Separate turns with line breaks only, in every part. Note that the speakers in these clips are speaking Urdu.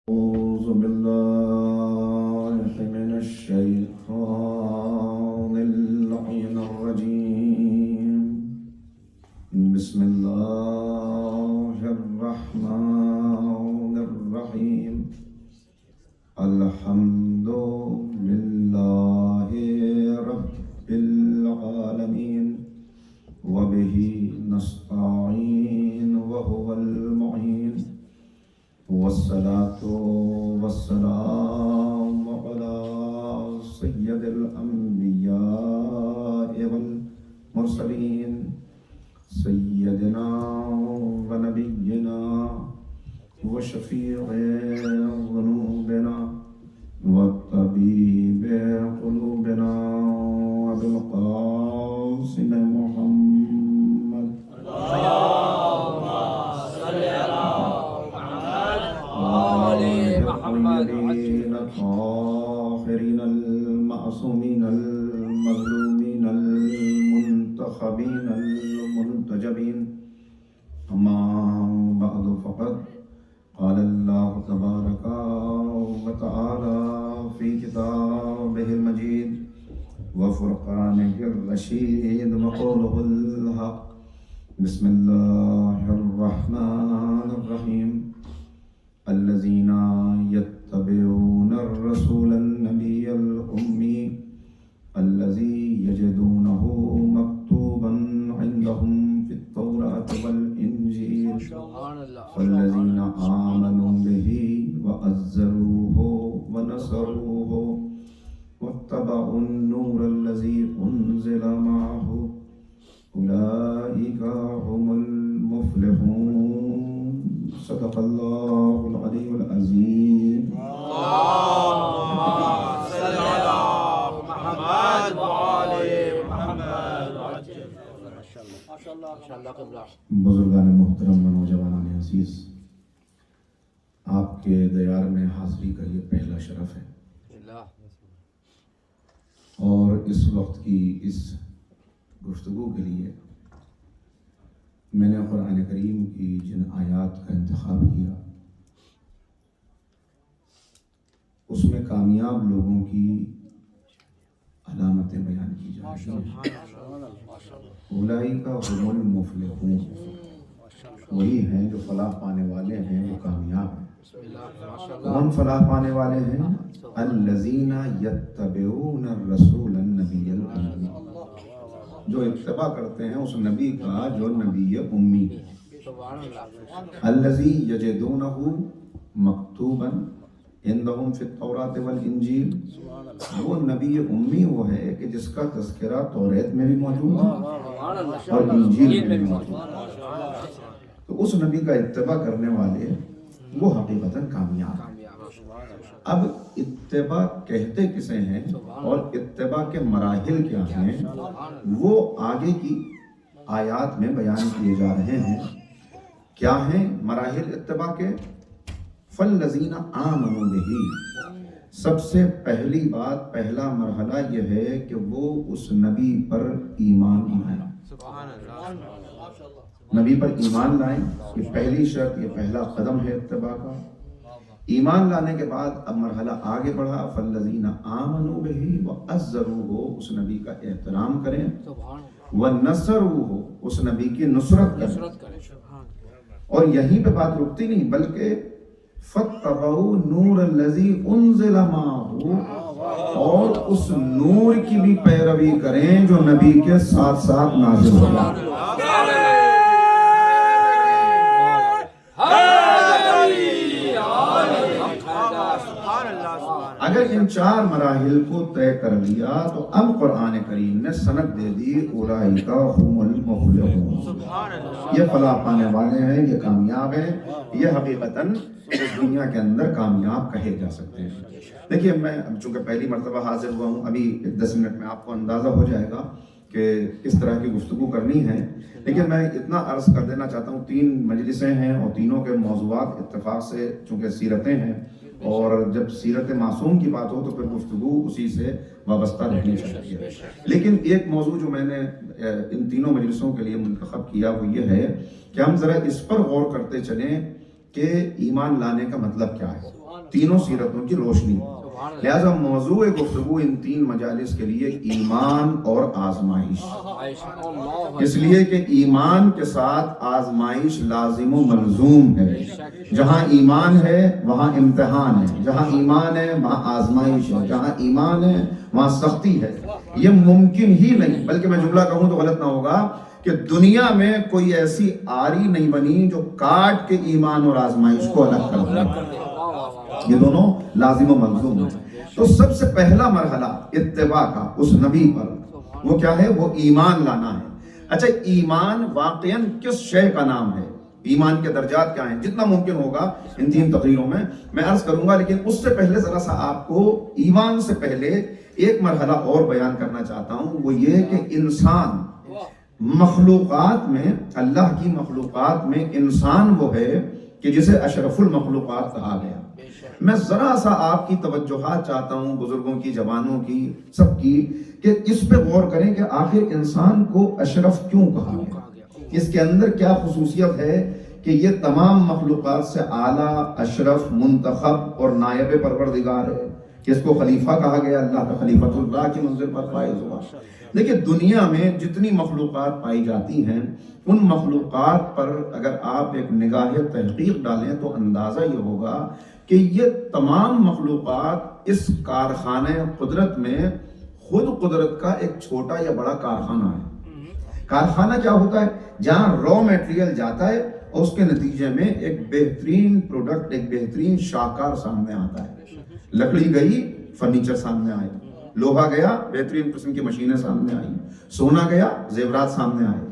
أعوذ بالله من الشيطان اللعين الرجيم. بسم الله الرحمن الرحيم. الحمد لله رب العالمين وبه نستعين وهو المعين والصلاة والسلام على سيد الأنبياء والمرسلين سيدنا ونبينا وشفيع ذنوبنا وطبيب قلوبنا أبي القاسم محمد الطاهرين الطاهرين المعصومين المظلومين المنتخبين المنتجبين. أما بعد فقد قال الله تبارك وتعالى في كتابه المجيد وفرقانه الرشيد وقوله الحق. بسم الله الرحمن الرحيم. الذين يتبعون الرسول النبي الأمي الذي يجدونه مكتوبا عندهم في التوراة والإنجيل والذين آمنوا به وعزروه ونصروه واتبعوا النور الذي أنزل معه أولئك هم المفلحون. صدق الله العلي العظيم.
اللهم صل على محمد وآل محمد.
بزرگان محترم و نوجوانان عزیز، آپ کے دیار میں حاضری کا یہ پہلا شرف ہے، اور اس وقت کی اس گفتگو کے لیے میں نے قرآن کریم کی جن آیات کا انتخاب کیا اس میں کامیاب لوگوں کی علامتیں بیان کی جا رہی ہیں. اولئک هم المفلحون، وہی ہیں جو فلاح پانے والے ہیں، وہ کامیاب ہیں. کون فلاح پانے والے ہیں؟ الذین یتبعون الرسول النبی الامی، جو اتباع کرتے ہیں اس نبی کا جو نبی امی. الذی یجدونہ مکتوبا عندہم فی التوراۃ والانجیل، وہ نبی امی وہ ہے کہ جس کا تذکرہ توریت میں بھی موجود ہے اور انجیل میں بھی موجود ہے. تو اس نبی کا اتباع کرنے والے وہ حقیقتاً کامیاب ہیں. اب اتباع کہتے کسے ہیں اور اتباع کے مراحل کیا ہیں وہ آگے کی آیات میں بیان کیے جا رہے ہیں. کیا ہیں مراحل اتباع کے؟ فالذین آمنوا بہ، سب سے پہلی بات، پہلا مرحلہ یہ ہے کہ وہ اس نبی پر ایمان لائیں. نبی پر ایمان لائیں، یہ پہلی شرط، یہ پہلا قدم ہے اتباع کا. ایمان لانے کے بعد اب مرحلہ آگے بڑھا، فالذین آمنوا بہ وعزروہ، اس نبی کا احترام کریں، ونصروہ، اس نبی کی نصرت کریں. اور یہیں پہ بات رکتی نہیں بلکہ فاتبعوا نور الذی انزل معہ، اور اس نور کی بھی پیروی کریں جو نبی کے ساتھ ساتھ نازل ہوا. اگر ان چار مراحل کو طے کر لیا تو اب قرآن کریم نے سند دے دی اولئک هم المفلحون، یہ فلاح پانے والے ہیں، یہ کامیاب ہیں، یہ حقیقتاً اس دنیا کے اندر کامیاب کہے جا سکتے ہیں. دیکھیے میں چونکہ پہلی مرتبہ حاضر ہوا ہوں، ابھی 10 منٹ میں آپ کو اندازہ ہو جائے گا کہ کس طرح کی گفتگو کرنی ہے. لیکن میں اتنا عرض کر دینا چاہتا ہوں، 3 مجلسیں ہیں اور تینوں کے موضوعات اتفاق سے چونکہ سیرتیں ہیں، اور جب سیرت معصوم کی بات ہو تو پھر گفتگو اسی سے وابستہ رہنی چاہیے. لیکن ایک موضوع جو میں نے ان تینوں مجلسوں کے لیے منتخب کیا وہ یہ ہے کہ ہم ذرا اس پر غور کرتے چلیں کہ ایمان لانے کا مطلب کیا ہے. تینوں سیرتوں کی روشنی. لہذا موضوع گفتگو ان 3 مجالس کے لیے ایمان اور آزمائش، اس لیے کہ ایمان کے ساتھ آزمائش لازم و ملزوم ہے. جہاں ایمان ہے وہاں امتحان ہے، جہاں ایمان ہے وہاں آزمائش ہے، جہاں ایمان ہے وہاں سختی ہے. یہ ممکن ہی نہیں، بلکہ میں جملہ کہوں تو غلط نہ ہوگا کہ دنیا میں کوئی ایسی آری نہیں بنی جو کاٹ کے ایمان اور آزمائش کو الگ کر دے. یہ دونوں لازم و ملزوم ہیں. تو سب سے پہلا مرحلہ اتباع کا اس نبی پر وہ کیا ہے؟ وہ ایمان لانا ہے. اچھا، ایمان واقعاً کس شے کا نام ہے؟ ایمان کے درجات کیا ہیں؟ جتنا ممکن ہوگا ان 3 تقریروں میں عرض کروں گا، لیکن اس سے پہلے ذرا سا آپ کو ایمان سے پہلے ایک مرحلہ اور بیان کرنا چاہتا ہوں. وہ یہ کہ انسان مخلوقات میں، اللہ کی مخلوقات میں انسان وہ ہے کہ جسے اشرف المخلوقات کہا گیا. میں ذرا سا آپ کی توجہات چاہتا ہوں، بزرگوں کی، جوانوں کی، سب کی، کہ اس پہ غور کریں کہ آخر انسان کو اشرف کیوں کہا گیا. اس کے اندر کیا خصوصیت ہے کہ یہ تمام مخلوقات سے اعلیٰ، اشرف، منتخب اور نائب پروردگار ہے. اس کو خلیفہ کہا گیا، اللہ کا خلیفۃ اللہ کی منزل پر فائز ہوا. دیکھیں، دنیا میں جتنی مخلوقات پائی جاتی ہیں ان مخلوقات پر اگر آپ ایک نگاہ تحقیق ڈالیں تو اندازہ یہ ہوگا کہ یہ تمام مخلوقات اس کارخانہ قدرت میں خود قدرت کا ایک چھوٹا یا بڑا کارخانہ ہے. کارخانہ کیا ہوتا ہے؟ جہاں را میٹیریل جاتا ہے اور اس کے نتیجے میں ایک بہترین پروڈکٹ، ایک بہترین شاہکار سامنے آتا ہے. لکڑی گئی، فرنیچر سامنے آئے، لوہا گیا، بہترین قسم کی مشینیں سامنے آئیں، سونا گیا، زیورات سامنے آئے.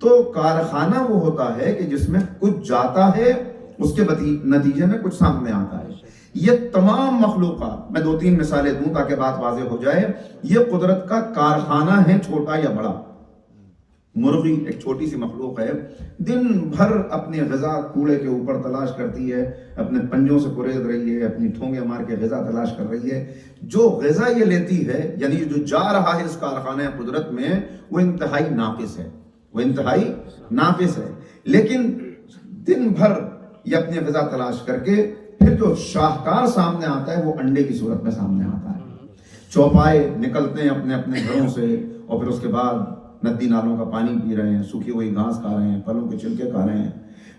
تو کارخانہ وہ ہوتا ہے کہ جس میں کچھ جاتا ہے، اس کے نتیجے میں کچھ سامنے آتا ہے. یہ تمام مخلوقات، میں 2-3 مثالیں دوں تاکہ بات واضح ہو جائے، یہ قدرت کا کارخانہ ہے، چھوٹا یا بڑا. مرغی ایک چھوٹی سی مخلوق ہے، دن بھر اپنی غذا کوڑے کے اوپر تلاش کرتی ہے، اپنے پنجوں سے کرید رہی ہے، اپنی ٹھونگے مار کے غذا تلاش کر رہی ہے. جو غذا یہ لیتی ہے، یعنی جو جا رہا ہے اس کارخانہ قدرت میں، وہ انتہائی ناقص ہے، وہ انتہائی ناقص ہے. لیکن دن بھر یہ اپنی غذا تلاش کر کے پھر جو شاہکار سامنے آتا ہے وہ انڈے کی صورت میں سامنے آتا ہے. چوپائے نکلتے ہیں اپنے اپنے گھروں سے اور پھر اس کے بعد ندی نالوں کا پانی پی رہے ہیں، سوکھی ہوئی گھاس کھا رہے ہیں، پھلوں کے چھلکے کھا رہے ہیں.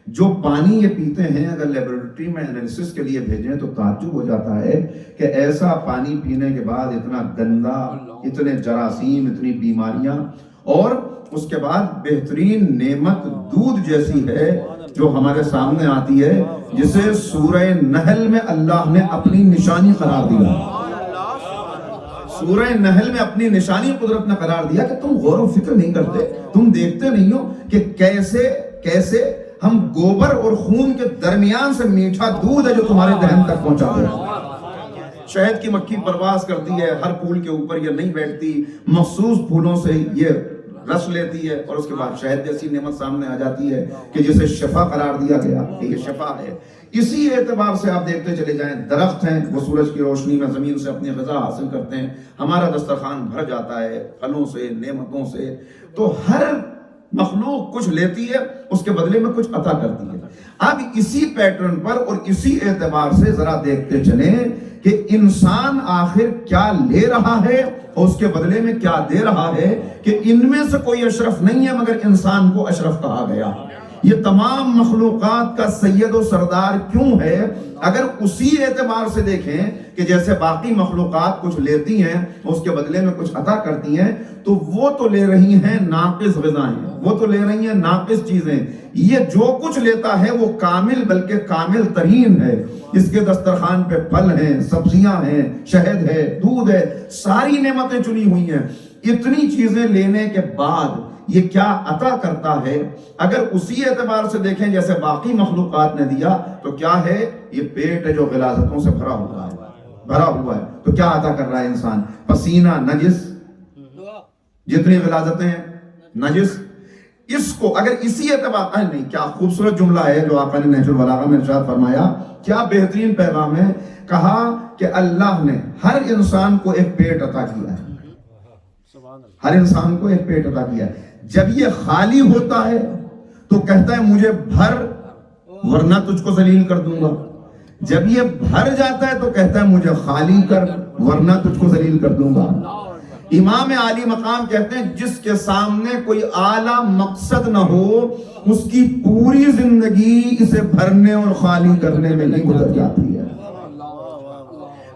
جو پانی یہ پیتے ہیں اگر لیبورٹری میں انالیسس کے لیے بھیجیں تو تعجب ہو جاتا ہے کہ ایسا پانی پینے کے بعد اتنا گندا، اتنے جراثیم، اتنی بیماریاں، اور اس کے بعد بہترین نعمت دودھ جیسی ہے جو ہمارے سامنے آتی ہے، جسے سورہ نحل میں اللہ نے اپنی نشانی قرار دیا. سورہ نحل میں اپنی نشانی قدرت نے قرار دیا کہ تم غور و فکر نہیں کرتے، تم دیکھتے نہیں ہو کہ کیسے ہم گوبر اور خون کے درمیان سے میٹھا دودھ ہے جو تمہارے دہن تک پہنچا دے. شہد کی مکھی پرواز کرتی ہے، ہر پھول کے اوپر یہ نہیں بیٹھتی، مخصوص پھولوں سے یہ رس لیتی ہے اور اس کے بعد شہد جیسی نعمت سامنے آ جاتی ہے کہ جسے شفا قرار دیا گیا کہ یہ شفا ہے. اسی اعتبار سے آپ دیکھتے چلے جائیں، درخت ہیں، وہ سورج کی روشنی میں زمین سے اپنی غذا حاصل کرتے ہیں، ہمارا دسترخوان بھر جاتا ہے پھلوں سے، نعمتوں سے. تو ہر مخلوق کچھ لیتی ہے، اس کے بدلے میں کچھ عطا کرتی ہے. اب اسی پیٹرن پر اور اسی اعتبار سے ذرا دیکھتے چلیں کہ انسان آخر کیا لے رہا ہے اور اس کے بدلے میں کیا دے رہا ہے. کہ ان میں سے کوئی اشرف نہیں ہے مگر انسان کو اشرف کہا گیا. یہ تمام مخلوقات کا سید و سردار کیوں ہے؟ اگر اسی اعتبار سے دیکھیں کہ جیسے باقی مخلوقات کچھ لیتی ہیں اس کے بدلے میں کچھ عطا کرتی ہیں، تو وہ تو لے رہی ہیں ناقص غذائیں، وہ تو لے رہی ہیں ناقص چیزیں. یہ جو کچھ لیتا ہے وہ کامل، بلکہ کامل ترین ہے. اس کے دسترخوان پہ پھل ہیں، سبزیاں ہیں، شہد ہے، دودھ ہے، ساری نعمتیں چنی ہوئی ہیں. اتنی چیزیں لینے کے بعد یہ کیا عطا کرتا ہے؟ اگر اسی اعتبار سے دیکھیں جیسے باقی مخلوقات نے دیا تو کیا ہے؟ یہ پیٹ ہے جو غلاظتوں سے بھرا ہوا ہے. تو کیا عطا کر رہا ہے انسان؟ پسینہ نجس، جتنی غلاظتیں ہیں نجس. اس کو اگر اسی اعتبار نہیں، کیا خوبصورت جملہ ہے جو آپ نے نہج البلاغہ میں ارشاد فرمایا، کیا بہترین پیغام ہے. کہا کہ اللہ نے ہر انسان کو ایک پیٹ عطا کیا ہے، ہر انسان کو ایک پیٹ عطا کیا ہے. جب یہ خالی ہوتا ہے تو کہتا ہے مجھے بھر ورنہ تجھ کو ذلیل کر دوں گا. جب یہ بھر جاتا ہے تو کہتا ہے مجھے خالی کر ورنہ تجھ کو ذلیل کر دوں گا۔ امام عالی مقام کہتے ہیں جس کے سامنے کوئی اعلیٰ مقصد نہ ہو اس کی پوری زندگی اسے بھرنے اور خالی کرنے میں نہیں گزر جاتی ہے۔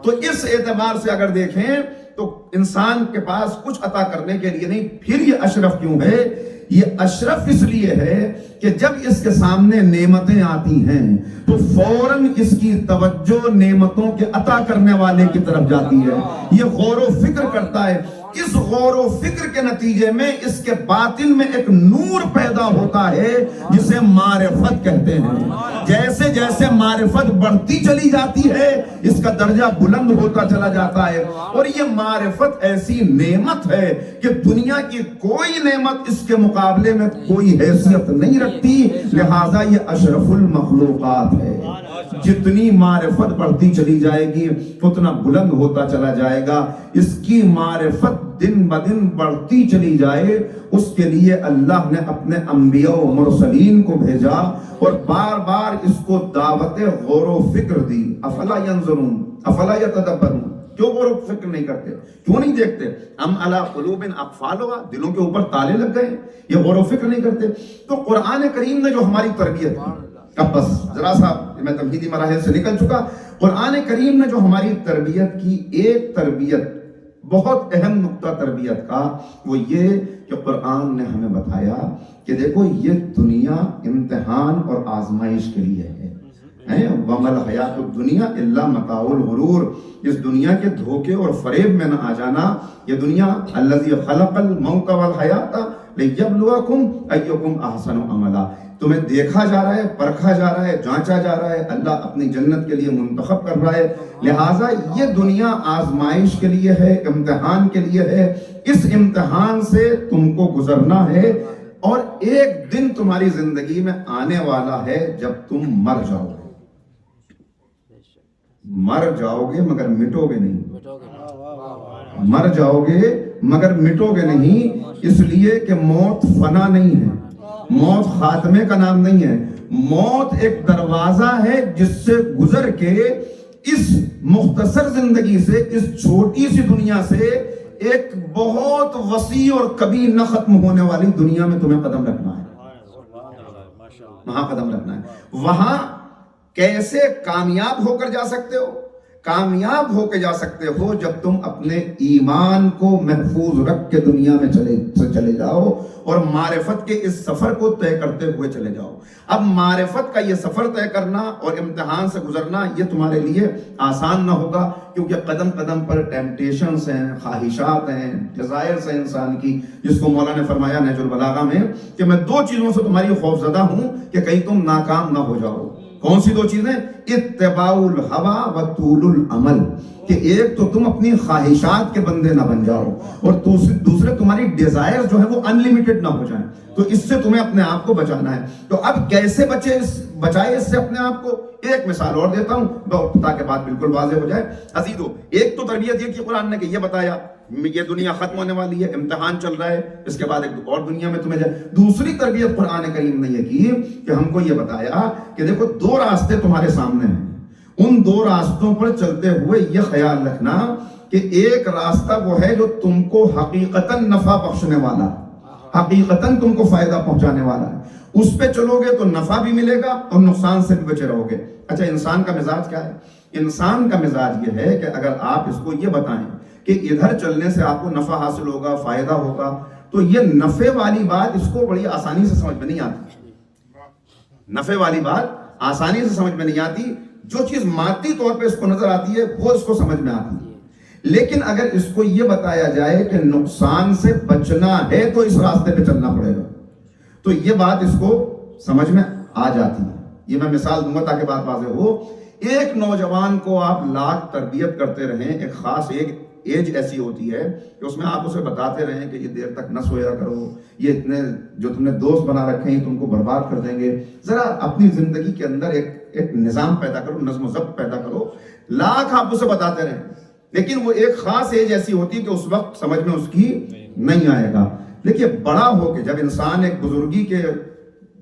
تو اس اعتبار سے اگر دیکھیں تو انسان کے پاس کچھ عطا کرنے کے لیے نہیں، پھر یہ اشرف کیوں ہے؟ یہ اشرف اس لیے ہے کہ جب اس کے سامنے نعمتیں آتی ہیں تو فوراً اس کی توجہ نعمتوں کے عطا کرنے والے کی طرف جاتی ہے، یہ غور و فکر کرتا ہے۔ اس غور و فکر کے نتیجے میں اس کے باطن میں ایک نور پیدا ہوتا ہے جسے معرفت کہتے ہیں۔ جیسے جیسے معرفت بڑھتی چلی جاتی ہے اس کا درجہ بلند ہوتا چلا جاتا ہے، اور یہ معرفت ایسی نعمت ہے کہ دنیا کی کوئی نعمت اس کے مقابلے میں کوئی حیثیت نہیں رکھتی، لہٰذا یہ اشرف المخلوقات ہے۔ جتنی معرفت بڑھتی چلی جائے گی اتنا بلند ہوتا چلا جائے گا۔ اس کی معرفت دن بدن بڑھتی چلی جائے، اس کے لیے اللہ نے اپنے انبیاء و مرسلین کو بھیجا اور بار بار اس کو دعوت غور و فکر دی۔ افلا ینظرون افلا یتدبرون، کیوں غور و فکر نہیں کرتے، کیوں نہیں دیکھتے؟ ام علی قلوب اقفالها، دلوں کے اوپر تالے لگ گئے، یہ غور و فکر نہیں کرتے۔ تو قرآن کریم نے جو ہماری تربیت کی، اب بس ذرا سا میں تمہیدی مراحل سے نکل چکا، قرآن کریم نے جو ہماری تربیت کی، ایک تربیت بہت اہم نقطہ تربیت کا وہ یہ کہ قرآن نے ہمیں بتایا کہ دیکھو یہ دنیا امتحان اور آزمائش کے لیے ہے۔ وَمَا الْحَيَاةُ الدُّنْيَا إِلَّا مَتَاعُ الْغُرُورِ، اس دنیا کے دھوکے اور فریب میں نہ آ جانا۔ یہ دنیا الَّذِي خَلَقَ الْمَوْتَ وَالْحَيَاةَ لِيَبْلُوَكُمْ أَيُّكُمْ أَحْسَنُ عَمَلًا، تمہیں دیکھا جا رہا ہے، پرکھا جا رہا ہے، جانچا جا رہا ہے، اللہ اپنی جنت کے لیے منتخب کر رہا ہے۔ لہٰذا یہ دنیا آزمائش کے لیے ہے، امتحان کے لیے ہے۔ اس امتحان سے تم کو گزرنا ہے، اور ایک دن تمہاری زندگی میں آنے والا ہے جب تم مر جاؤ گے۔ مر جاؤ گے مگر مٹو گے نہیں، مر جاؤ گے مگر مٹو گے نہیں، اس لیے کہ موت فنا نہیں ہے، موت خاتمے کا نام نہیں ہے، موت ایک دروازہ ہے جس سے گزر کے اس مختصر زندگی سے، اس چھوٹی سی دنیا سے ایک بہت وسیع اور کبھی نہ ختم ہونے والی دنیا میں تمہیں قدم رکھنا ہے، وہاں قدم رکھنا ہے۔ وہاں کیسے کامیاب ہو کر جا سکتے ہو؟ کامیاب ہو کے جا سکتے ہو جب تم اپنے ایمان کو محفوظ رکھ کے دنیا میں چلے جاؤ اور معرفت کے اس سفر کو طے کرتے ہوئے چلے جاؤ۔ اب معرفت کا یہ سفر طے کرنا اور امتحان سے گزرنا یہ تمہارے لیے آسان نہ ہوگا، کیونکہ قدم قدم پر ٹیمپٹیشنز ہیں، خواہشات ہیں، ڈیزائرز ہیں انسان کی، جس کو مولا نے فرمایا نہج البلاغہ میں کہ میں دو چیزوں سے تمہاری خوفزدہ ہوں کہ کہیں تم ناکام نہ ہو جاؤ۔ کون سی دو چیزیں؟ اتباع الہوی و طول العمل، کہ ایک تو تم اپنی خواہشات کے بندے نہ بن جاؤ، اور دوسرے تمہاری ڈیزائر جو ہے وہ انلیمیٹڈ نہ ہو جائیں۔ تو اس سے تمہیں اپنے آپ کو بچانا ہے۔ تو اب کیسے بچائے اس سے اپنے آپ کو؟ ایک مثال اور دیتا ہوں تاکہ بات بالکل واضح ہو جائے۔ عزیزو، ایک تو تربیت یہ کی قرآن نے کہ یہ بتایا یہ دنیا ختم ہونے والی ہے، امتحان چل رہا ہے، اس کے بعد ایک اور دنیا میں تمہیں جائے۔ دوسری تربیت قرآن کریم نے یہ کی کہ ہم کو یہ بتایا کہ دیکھو دو راستے تمہارے سامنے ہیں، ان دو راستوں پر چلتے ہوئے یہ خیال رکھنا کہ ایک راستہ وہ ہے جو تم کو حقیقتاً نفع بخشنے والا ہے، حقیقتاً تم کو فائدہ پہنچانے والا ہے، اس پہ چلو گے تو نفع بھی ملے گا اور نقصان سے بھی بچے رہو گے۔ اچھا، انسان کا مزاج کیا ہے؟ انسان کا مزاج یہ ہے کہ اگر آپ اس کو یہ بتائیں کہ ادھر چلنے سے آپ کو نفع حاصل ہوگا، فائدہ ہوگا، تو یہ نفع والی بات اس کو بڑی آسانی سے سمجھ میں نہیں آتی۔ نفع والی بات آسانی سے سمجھ میں نہیں آتی، جو چیز مادی طور پہ اس کو نظر آتی ہے وہ اس کو سمجھ میں آتی ہے۔ لیکن اگر اس کو یہ بتایا جائے کہ نقصان سے بچنا ہے تو اس راستے پہ چلنا پڑے گا، تو یہ بات اس کو سمجھ میں آ جاتی ہے۔ یہ میں مثال دوں گا تاکہ بات واضح ہو۔ ایک نوجوان کو آپ لاکھ تربیت کرتے رہیں، ایک خاص ایج ایسی ہوتی ہے کہ اس میں آپ اسے بتاتے رہیں کہ یہ دیر تک نہ سویا کرو، یہ اتنے جو تم نے دوست بنا رکھے ہیں تم کو برباد کر دیں گے، ذرا اپنی زندگی کے اندر ایک نظام پیدا کرو، نظم و ضبط پیدا کرو، لاکھ آپ اسے بتاتے رہیں، لیکن وہ ایک خاص ایج ایسی ہوتی ہے کہ اس وقت سمجھ میں اس کی نہیں آئے گا۔ دیکھیے، بڑا ہو کے جب انسان ایک بزرگی کے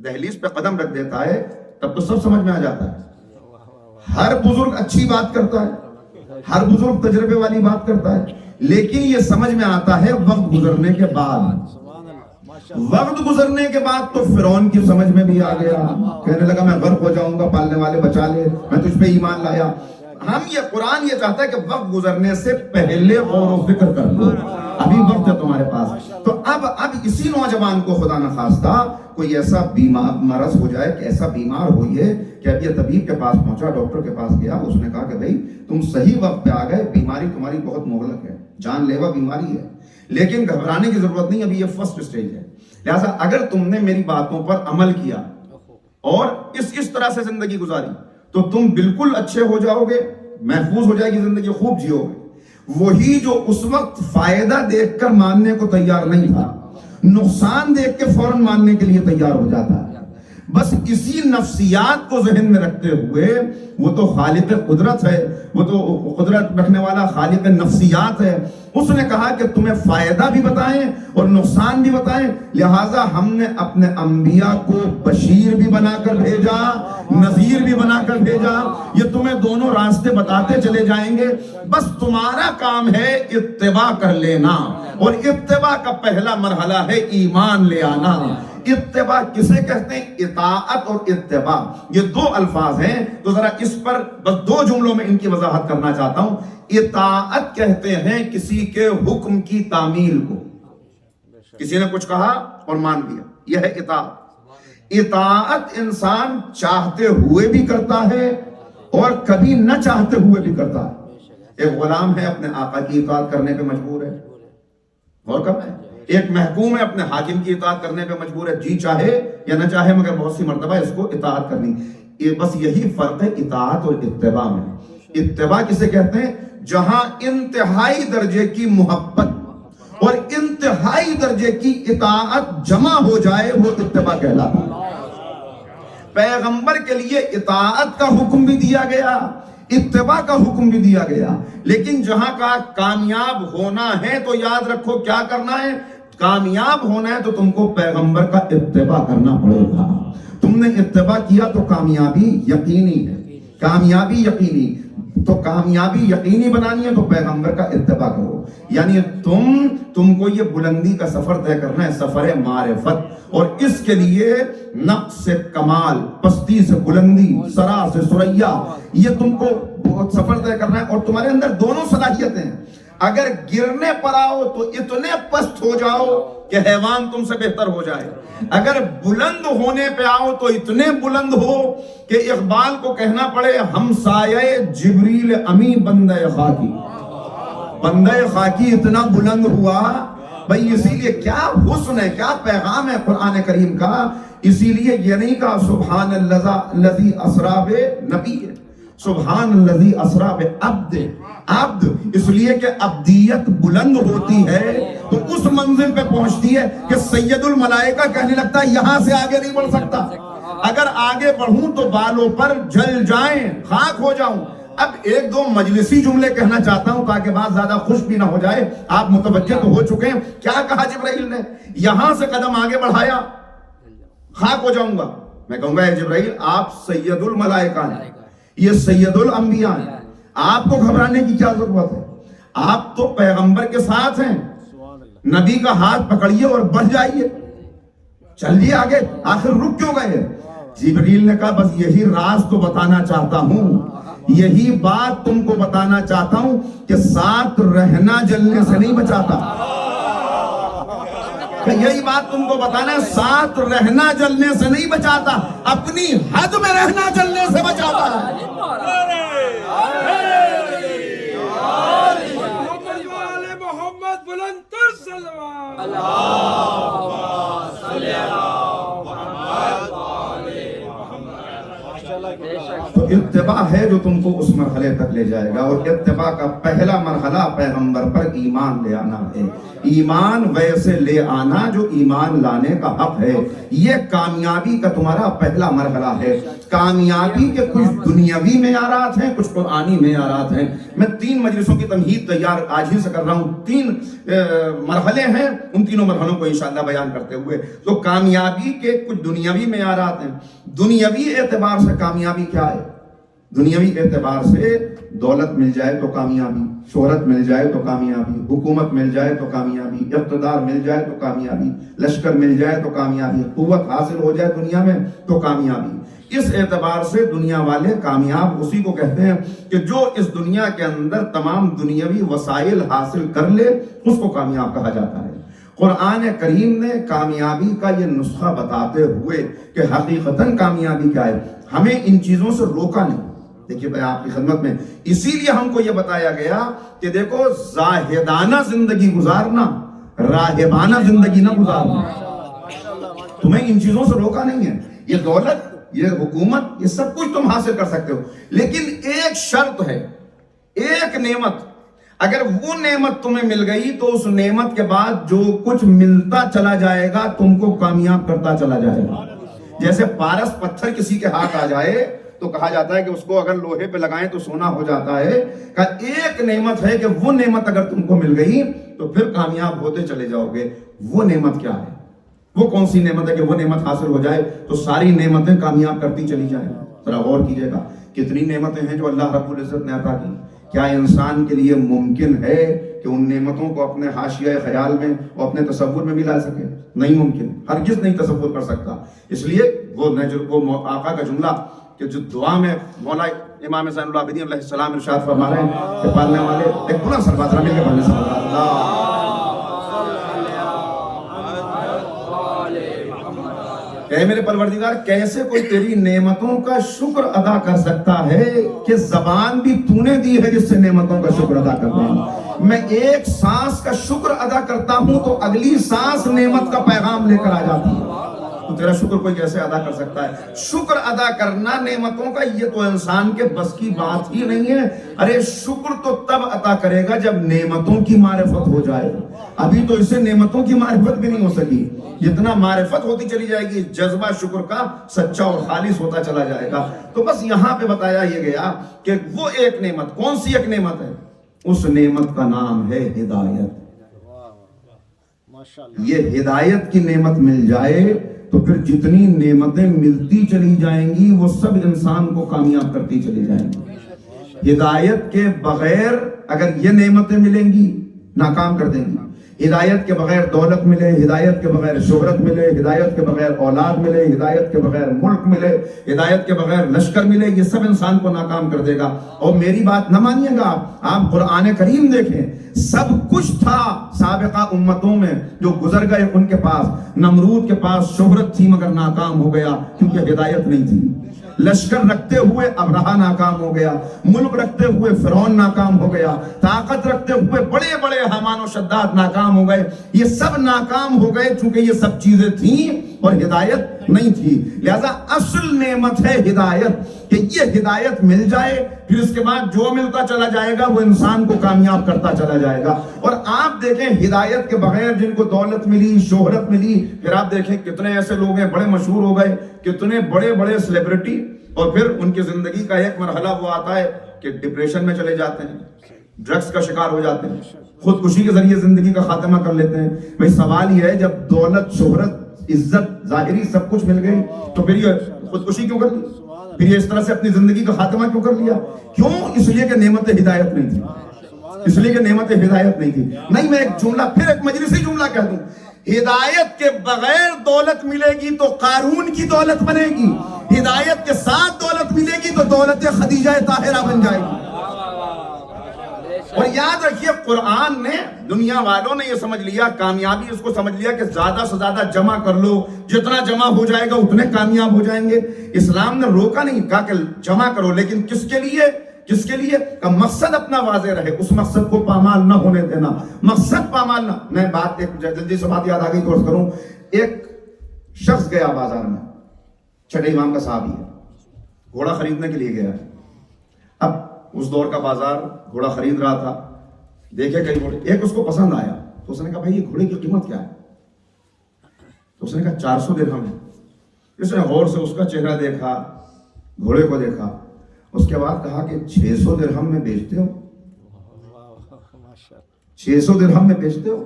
دہلیز پہ قدم رکھ دیتا ہے تب تو سب سمجھ میں آ جاتا ہے، ہر بزرگ اچھی بات کرتا ہے، ہر بزرگ تجربے والی بات کرتا ہے، لیکن یہ سمجھ میں آتا ہے وقت گزرنے کے بعد۔ وقت گزرنے کے بعد تو فرعون کی سمجھ میں بھی آ گیا، کہنے لگا میں غرق ہو جاؤں گا، پالنے والے بچا لے، میں تجھ پہ ایمان لایا۔ قرآن یہ چاہتا ہے کہ وقت گزرنے سے پہلے غور و فکر کر لو، ابھی وقت ہے تمہارے پاس۔ تو اب اسی نوجوان کو خدا نخواستہ کوئی ایسا مرض ہو جائے کہ ایسا بیمار ہوئے کہ اب یہ طبیب کے پاس پہنچا، ڈاکٹر کے پاس گیا، اس نے کہا کہ بھائی تم صحیح وقت پہ آ گئے، بیماری تمہاری بہت مہلک ہے، جان لیوا بیماری ہے، لیکن گھبرانے کی ضرورت نہیں، ابھی یہ فرسٹ سٹیج ہے، لہٰذا اگر تم نے میری باتوں پر عمل کیا اور اس طرح سے زندگی گزاری تو تم بالکل اچھے ہو جاؤ گے، محفوظ ہو جائے گی زندگی، خوب جیو گے۔ وہی جو اس وقت فائدہ دیکھ کر ماننے کو تیار نہیں تھا، نقصان دیکھ کے فوراً ماننے کے لیے تیار ہو جاتا ہے۔ بس اسی نفسیات کو ذہن میں رکھتے ہوئے، وہ تو خالق قدرت ہے، وہ تو قدرت رکھنے والا خالق نفسیات ہے، اس نے کہا کہ تمہیں فائدہ بھی بتائیں اور نقصان بھی بتائیں، لہٰذا ہم نے اپنے انبیاء کو بشیر بھی بنا کر بھیجا، نذیر بھی بنا کر بھیجا، یہ تمہیں دونوں راستے بتاتے چلے جائیں گے، بس تمہارا کام ہے اتباع کر لینا، اور اتباع کا پہلا مرحلہ ہے ایمان لے آنا۔ اتباع کسے کہتے ہیں؟ اطاعت اور اتباع، یہ دو الفاظ ہیں، تو ذرا اس پر بس دو جملوں میں ان کی وضاحت کرنا چاہتا ہوں۔ اطاعت کہتے ہیں کسی کے حکم کی تعمیل کو، کسی نے کچھ کہا اور مان لیا، یہ ہے اطاعت۔ اطاعت انسان چاہتے ہوئے بھی کرتا ہے اور کبھی نہ چاہتے ہوئے بھی کرتا ہے۔ ایک غلام ہے اپنے آقا کی اطاعت کرنے پہ مجبور ہے، غور کرنا ہے۔ ایک محکوم ہے اپنے حاکم کی اطاعت کرنے پہ مجبور ہے، جی چاہے یا نہ چاہے، مگر بہت سی مرتبہ اس کو اطاعت کرنی۔ بس یہی فرق ہے اطاعت اور اتباع میں۔ اتباع کسے کہتے ہیں؟ جہاں انتہائی درجے کی محبت اور انتہائی درجے کی اطاعت جمع ہو جائے، وہ اتباع کہلاتا ہے۔ پیغمبر کے لیے اطاعت کا حکم بھی دیا گیا، اتباع کا حکم بھی دیا گیا، لیکن جہاں کا کامیاب ہونا ہے تو یاد رکھو کیا کرنا ہے؟ کامیاب ہونا ہے تو تم کو پیغمبر کا اتباع کرنا پڑے گا۔ تم نے اتباع کیا تو کامیابی یقینی ہے، کامیابی یقینی، تو کامیابی یقینی بنانی ہے تو پیغمبر کا اتباع کرو۔ یعنی تم کو یہ بلندی کا سفر طے کرنا ہے، سفر معرفت، اور اس کے لیے نقص سے کمال، پستی سے بلندی، سرا سے ثریا، یہ تم کو بہت سفر طے کرنا ہے، اور تمہارے اندر دونوں صلاحیتیں ہیں۔ اگر گرنے پر آؤ تو اتنے پست ہو جاؤ کہ حیوان تم سے بہتر ہو جائے، اگر بلند ہونے پہ آؤ تو اتنے بلند ہو کہ اقبال کو کہنا پڑے ہمسایہ جبریل امی بندہ خاکی۔ بندہ خاکی اتنا بلند ہوا بھئی، اسی لیے کیا حسن ہے، کیا پیغام ہے قرآن کریم کا۔ اسی لیے یہ نہیں کہا سبحان الذی اسریٰ بنبی، سبحان الذی اسریٰ بعبد، عبد، اس لیے کہ عبدیت بلند ہوتی ہے تو اس منزل پہ پہنچتی ہے کہ سید الملائکہ کہنے لگتا ہے یہاں سے آگے نہیں بڑھ سکتا، اگر آگے بڑھوں تو بالوں پر جل جائیں، خاک ہو جاؤں۔ اب ایک دو مجلسی جملے کہنا چاہتا ہوں تاکہ بات زیادہ خوش بھی نہ ہو جائے، آپ متوجہ تو ہو چکے ہیں۔ کیا کہا جبرائیل نے؟ یہاں سے قدم آگے بڑھایا خاک ہو جاؤں گا۔ میں کہوں گا اے جبرائیل، آپ سید الملائکہ ہیں، یہ سید الانبیاء ہیں، آپ کو گھبرانے کی کیا ضرورت ہے؟ آپ تو پیغمبر کے ساتھ ہیں، نبی کا ہاتھ پکڑیے اور بڑھ جائیے، چلیے آگے، آخر رک کیوں گئے؟ جبریل نے کہا بس یہی راز تو بتانا چاہتا ہوں، یہی بات تم کو بتانا چاہتا ہوں کہ ساتھ رہنا جلنے سے نہیں بچاتا، یہی بات تم کو بتانا ہے، ساتھ رہنا جلنے سے نہیں بچاتا، اپنی حد میں رہنا جلنے سے بچاتا ہے۔
محمد بلند تر سلوات،
تو اتباع ہے جو تم کو اس مرحلے تک لے جائے گا، اور اتباع کا پہلا مرحلہ پیغمبر پر ایمان لے آنا ہے۔ ایمان ویسے لے آنا جو ایمان لانے کا حق ہے، یہ کامیابی کا تمہارا پہلا مرحلہ ہے۔ کامیابی کے کچھ دنیاوی معیارات ہیں، کچھ قرآنی معیارات ہیں۔ میں 3 مجلسوں کی تمہید تیار آج ہی سے کر رہا ہوں، 3 مرحلے ہیں، ان تینوں مرحلوں کو انشاءاللہ بیان کرتے ہوئے تو کامیابی کے کچھ دنیاوی معیارات ہیں۔ دنیاوی اعتبار سے کامیابی کیا ہے؟ دنیاوی اعتبار سے دولت مل جائے تو کامیابی، شہرت مل جائے تو کامیابی، حکومت مل جائے تو کامیابی، اقتدار مل جائے تو کامیابی، لشکر مل جائے تو کامیابی، قوت حاصل ہو جائے دنیا میں تو کامیابی۔ اس اعتبار سے دنیا والے کامیاب اسی کو کہتے ہیں کہ جو اس دنیا کے اندر تمام دنیاوی وسائل حاصل کر لے، اس کو کامیاب کہا جاتا ہے۔ قرآن کریم نے کامیابی کا یہ نسخہ بتاتے ہوئے کہ حقیقتاً کامیابی کیا ہے، ہمیں ان چیزوں سے روکا نہیں۔ دیکھیے میں آپ کی خدمت میں اسی لیے ہم کو یہ بتایا گیا کہ دیکھو زاہدانہ زندگی گزارنا، راہبانہ زندگی نہ گزارنا۔ تمہیں ان چیزوں سے روکا نہیں ہے، یہ دولت، یہ حکومت، یہ سب کچھ تم حاصل کر سکتے ہو، لیکن ایک شرط ہے، ایک نعمت، اگر وہ نعمت تمہیں مل گئی تو اس نعمت کے بعد جو کچھ ملتا چلا جائے گا تم کو کامیاب کرتا چلا جائے گا۔ جیسے پارس پتھر کسی کے ہاتھ آ جائے تو کہا جاتا ہے کہ اس کو اگر لوہے پہ لگائیں تو سونا ہو جاتا ہے، کہ ایک نعمت ہے کہ وہ نعمت اگر تم کو مل گئی تو پھر کامیاب ہوتے چلے جاؤ گے۔ وہ نعمت کیا ہے؟ وہ کون سی نعمت ہے کہ وہ نعمت حاصل ہو جائے تو ساری نعمتیں کامیاب کرتی چلی جائیں؟ ذرا غور کیجئے گا، کتنی نعمتیں ہیں جو اللہ رب العزت نے عطا کی۔ کیا انسان کے لیے ممکن ہے کہ ان نعمتوں کو اپنے حاشیہ خیال میں اور اپنے تصور میں بھی لا سکے؟ نہیں ممکن، ہرگز نہیں تصور کر سکتا۔ اس لیے وہ آقا کا جملہ کہ جو دعا میں مولا امام زین العابدین علیہ السلام ارشاد فرما رہے ہیں کہ پالنے والے ایک بلند سر بات مل کے پڑھنے سے اللہ کہ میرے پروردگار کیسے کوئی تیری نعمتوں کا شکر ادا کر سکتا ہے کہ زبان بھی تو نے دی ہے جس سے نعمتوں کا شکر ادا کرتے ہیں۔ میں ایک سانس کا شکر ادا کرتا ہوں تو اگلی سانس نعمت کا پیغام لے کر آ جاتی ہے، تو تیرا شکر کوئی کیسے ادا کر سکتا ہے؟ شکر ادا کرنا نعمتوں کا یہ تو انسان کے بس کی بات ہی نہیں ہے۔ ارے شکر تو تب عطا کرے گا جب نعمتوں کی معرفت ہو جائے۔ ابھی تو اسے نعمتوں کی معرفت بھی نہیں ہو سکی، جتنا معرفت ہوتی چلی جائے گی جذبہ شکر کا سچا اور خالص ہوتا چلا جائے گا۔ تو بس یہاں پہ بتایا یہ گیا کہ وہ ایک نعمت، کون سی ایک نعمت ہے؟ اس نعمت کا نام ہے ہدایت۔ یہ ہدایت کی نعمت مل جائے تو پھر جتنی نعمتیں ملتی چلی جائیں گی وہ سب انسان کو کامیاب کرتی چلی جائیں گی۔ ہدایت کے بغیر اگر یہ نعمتیں ملیں گی ناکام کر دیں گی۔ ہدایت کے بغیر دولت ملے، ہدایت کے بغیر شہرت ملے، ہدایت کے بغیر اولاد ملے، ہدایت کے بغیر ملک ملے، ہدایت کے بغیر لشکر ملے، یہ سب انسان کو ناکام کر دے گا۔ اور میری بات نہ مانیے گا آپ قرآن کریم دیکھیں، سب کچھ تھا سابقہ امتوں میں جو گزر گئے ان کے پاس۔ نمرود کے پاس شہرت تھی مگر ناکام ہو گیا کیونکہ ہدایت نہیں تھی۔ لشکر رکھتے ہوئے ابرہہ ناکام ہو گیا، ملک رکھتے ہوئے فرعون ناکام ہو گیا، طاقت رکھتے ہوئے بڑے بڑے حامان و شداد ناکام ہو گئے۔ یہ سب ناکام ہو گئے چونکہ یہ سب چیزیں تھیں اور ہدایت نہیں تھی۔ لہذا اصل نعمت ہے ہدایت، کہ یہ ہدایت مل جائے پھر اس کے بعد جو ملتا چلا جائے گا وہ انسان کو کامیاب کرتا چلا جائے گا۔ اور آپ دیکھیں ہدایت کے بغیر جن کو دولت ملی، شہرت ملی، پھر آپ دیکھیں کتنے ایسے لوگ ہیں بڑے مشہور ہو گئے، کتنے بڑے بڑے سیلیبریٹی، اور پھر ان کی زندگی کا ایک مرحلہ وہ آتا ہے کہ ڈپریشن میں چلے جاتے ہیں، ڈرگز کا شکار ہو جاتے ہیں، خودکشی کے ذریعے زندگی کا خاتمہ کر لیتے ہیں۔ بھئی سوال یہ ہے جب دولت، شہرت، عزت ظاہری سب کچھ مل گئی تو پھر یہ خودکشی کیوں کر لی؟ پھر یہ اس طرح سے اپنی زندگی کا خاتمہ کیوں کر لیا؟ کیوں؟ اس لیے کہ نعمت ہدایت نہیں تھی، اس لیے کہ نعمت ہدایت نہیں تھی۔ نہیں، میں ایک جملہ پھر ایک مجلسی جملہ کہہ دوں، ہدایت کے بغیر دولت ملے گی تو قارون کی دولت بنے گی، ہدایت کے ساتھ دولت ملے گی تو دولت خدیجہ طاہرہ بن جائے گی۔ اور یاد رکھیے قرآن نے، دنیا والوں نے یہ سمجھ لیا، کامیابی اس کو سمجھ لیا کہ زیادہ سے زیادہ جمع کر لو، جتنا جمع ہو جائے گا اتنے کامیاب ہو جائیں گے۔ اسلام نے روکا نہیں، کہا کہ جمع کرو، لیکن کس کے لیے؟ کس کے لیے؟ کہ مقصد اپنا واضح رہے، اس مقصد کو پامال نہ ہونے دینا، مقصد پامال نہ۔ میں بات ایک جلدی سے بات یاد آ گئی تو عرض کروں، ایک شخص گیا بازار میں، چھٹے امام کا صحابی ہے، گھوڑا خریدنے کے لیے گیا ہے۔ اب اس دور کا بازار، گھوڑا خرید رہا تھا، دیکھے کئی گھوڑے، ایک اس کو پسند آیا تو اس نے کہا بھائی یہ گھوڑے کی قیمت کیا ہے؟ تو اس نے کہا 400 درہم ہے۔ اس نے غور سے اس کا چہرہ دیکھا، گھوڑے کو دیکھا، اس کے بعد کہا کہ 600 درہم میں بیچتے ہو؟ 600 درہم میں بیچتے ہو؟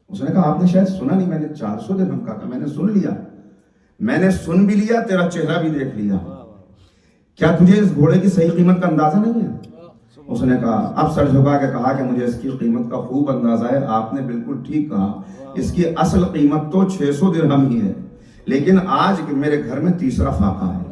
اس نے کہا آپ نے شاید سنا نہیں، میں نے 400 درہم کہا، میں نے سن لیا، میں نے سن بھی لیا، تیرا چہرہ بھی دیکھ لیا، کیا تجھے اس گھوڑے کی صحیح قیمت کا اندازہ نہیں ہے؟ اس نے کہا، اب سر جھکا کے کہا کہ مجھے اس کی قیمت کا خوب اندازہ ہے، آپ نے بالکل ٹھیک کہا، اس کی اصل قیمت تو 600 درہم ہی ہے، لیکن آج میرے گھر میں تیسرا فاقہ ہے،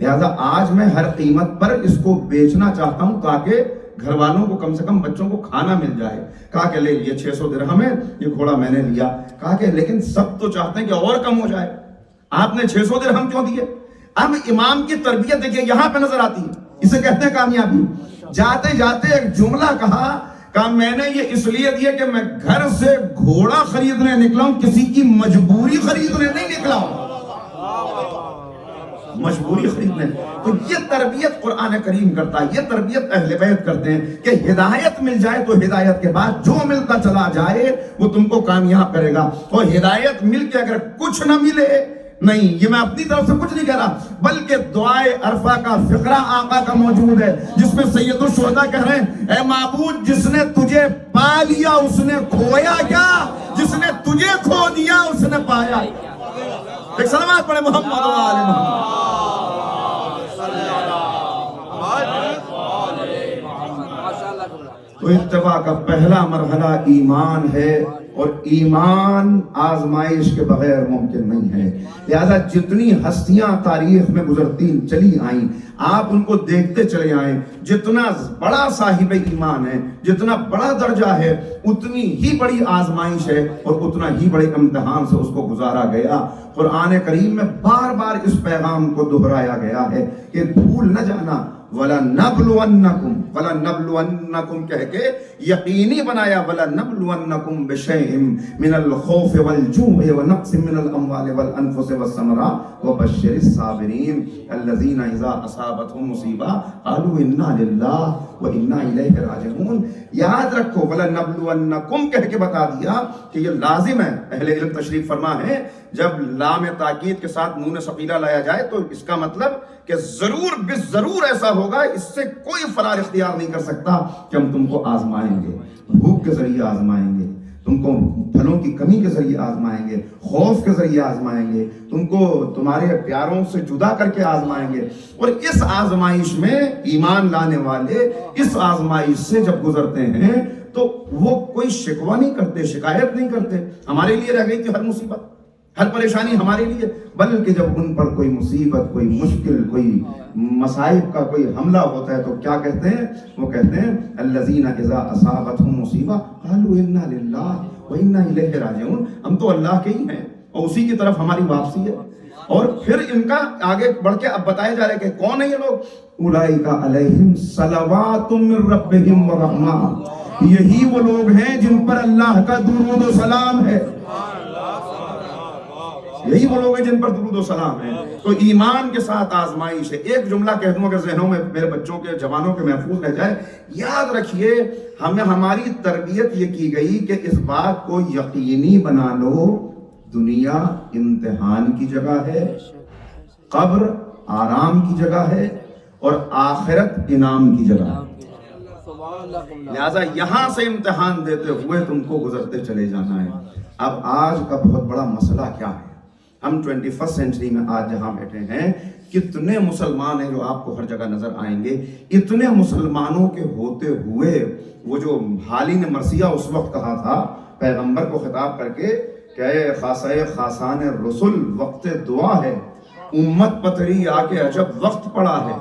لہذا آج میں ہر قیمت پر اس کو بیچنا چاہتا ہوں تاکہ گھر والوں کو کم سے کم بچوں کو کھانا مل جائے۔ کہا کہ لے یہ 600 درہم ہے، یہ گھوڑا میں نے لیا۔ کہا کہ لیکن سب تو چاہتے ہیں کہ اور کم ہو جائے، آپ نے 600 درہم کیوں دیے؟ اب امام کی تربیت دیکھیے یہاں پہ نظر آتی ہے، اسے کہتے ہیں کامیابی۔ جاتے جاتے ایک جملہ کہا میں نے یہ اس لیے دیا کہ میں گھر سے گھوڑا خریدنے نکلا ہوں، کسی کی مجبوری خریدنے نہیں نکلا ہوں، مجبوری خریدنے۔ تو یہ تربیت قرآن کریم کرتا ہے، یہ تربیت اہل بیت کرتے ہیں کہ ہدایت مل جائے تو ہدایت کے بعد جو ملتا چلا جائے وہ تم کو کامیاب کرے گا، اور ہدایت مل کے اگر کچھ نہ ملے، نہیں، یہ میں اپنی طرف سے کچھ نہیں کہہ رہا، بلکہ دعائے عرفہ کا فقرہ آقا کا موجود ہے جس میں سید الشہداء کہہ رہے ہیں، اے معبود جس نے تجھے پا لیا اس نے کھویا کیا، جس نے تجھے کھو دیا اس نے پایا۔ ایک سلامات پڑھے محمد و آل محمد۔ تو اتباع کا پہلا مرحلہ ایمان ہے، اور ایمان آزمائش کے بغیر ممکن نہیں ہے، لہذا جتنی ہستیاں تاریخ میں گزرتی چلی آئیں آپ ان کو دیکھتے چلے آئیں، جتنا بڑا صاحب ایمان ہے، جتنا بڑا درجہ ہے، اتنی ہی بڑی آزمائش ہے اور اتنا ہی بڑے امتحان سے اس کو گزارا گیا۔ قرآن کریم میں بار بار اس پیغام کو دہرایا گیا ہے کہ بھول نہ جانا، وَلَنَبْلُوَنَّكُمْ وَلَنَبْلُوَنَّكُمْ کہہ کے یقینی بنایا، وَلَنَبْلُوَنَّكُمْ بِشَيْءٍ مِّنَ الْخَوْفِ وَالْجُوعِ وَنَقْصٍ مِّنَ الْأَمْوَالِ وَالْأَنفُسِ وَالثَّمَرَاتِ وَبَشِّرِ الصَّابِرِينَ الَّذِينَ إِذَا أَصَابَتْهُمْ مُصِيبَةٌ قَالُوا إِنَّا لِلَّهِ وَإِنَّا إِلَيْهِ راجعون۔ یاد رکھو وَلَنَبْلُوَنَّكُمْ کہہ کے بتا دیا کہ یہ لازم ہے، اہل علم تشریف فرما ہے جب لام تاکید کے ساتھ نون ثقیلہ لایا جائے تو اس کا مطلب کہ ضرور بالضرور ایسا ہوگا، اس سے کوئی فرار اختیار نہیں کر سکتا کہ ہم تم کو آزمائیں گے، بھوک کے ذریعے آزمائیں گے، تم کو پھلوں کی کمی کے ذریعے آزمائیں گے، خوف کے ذریعے آزمائیں گے، تم کو تمہارے پیاروں سے جدا کر کے آزمائیں گے۔ اور اس آزمائش میں ایمان لانے والے اس آزمائش سے جب گزرتے ہیں تو وہ کوئی شکوہ نہیں کرتے، شکایت نہیں کرتے، ہمارے لیے رہ گئی تھی ہر مصیبت، ہر پریشانی ہمارے لیے، بلکہ جب ان پر کوئی مصیبت، کوئی مشکل، کوئی مصائب کا کوئی حملہ ہوتا ہے تو کیا کہتے ہیں؟ وہ کہتے ہیں الذین اذا اصابتہم مصیبہ قالوا انا للہ وانا الیہ راجعون، ہم تو اللہ کے ہی ہیں اور اسی کی طرف ہماری واپسی ہے۔ اور پھر ان کا آگے بڑھ کے اب بتایا جا رہا ہے کہ کون ہے یہ لوگ؟ اولئک علیہم صلوات من ربہم ورحمہ، یہی وہ لوگ ہیں جن پر اللہ کا درود و سلام ہے، یہی وہ لوگ ہیں جن پر درود و سلام ہے۔ تو ایمان کے ساتھ آزمائش ہے۔ ایک جملہ کہہ دوں کہ ذہنوں میں میرے بچوں کے، جوانوں کے محفوظ رہ جائے، یاد رکھیے ہماری تربیت یہ کی گئی کہ اس بات کو یقینی بنا لو، دنیا امتحان کی جگہ ہے، قبر آرام کی جگہ ہے، اور آخرت انعام کی جگہ ہے، لہذا یہاں سے امتحان دیتے ہوئے تم کو گزرتے چلے جانا ہے۔ اب آج کا بہت بڑا مسئلہ کیا ہے؟ ہم 21 سینچری میں آج جہاں بیٹھے ہیں، کتنے مسلمان ہیں جو آپ کو ہر جگہ نظر آئیں گے، اتنے مسلمانوں کے ہوتے ہوئے وہ جو حالی نے مرثیہ اس وقت کہا تھا پیغمبر کو خطاب کر کے کہ اے خاصہ خاصان رسول، وقت دعا ہے، امت پتری آ کے عجب وقت پڑا ہے،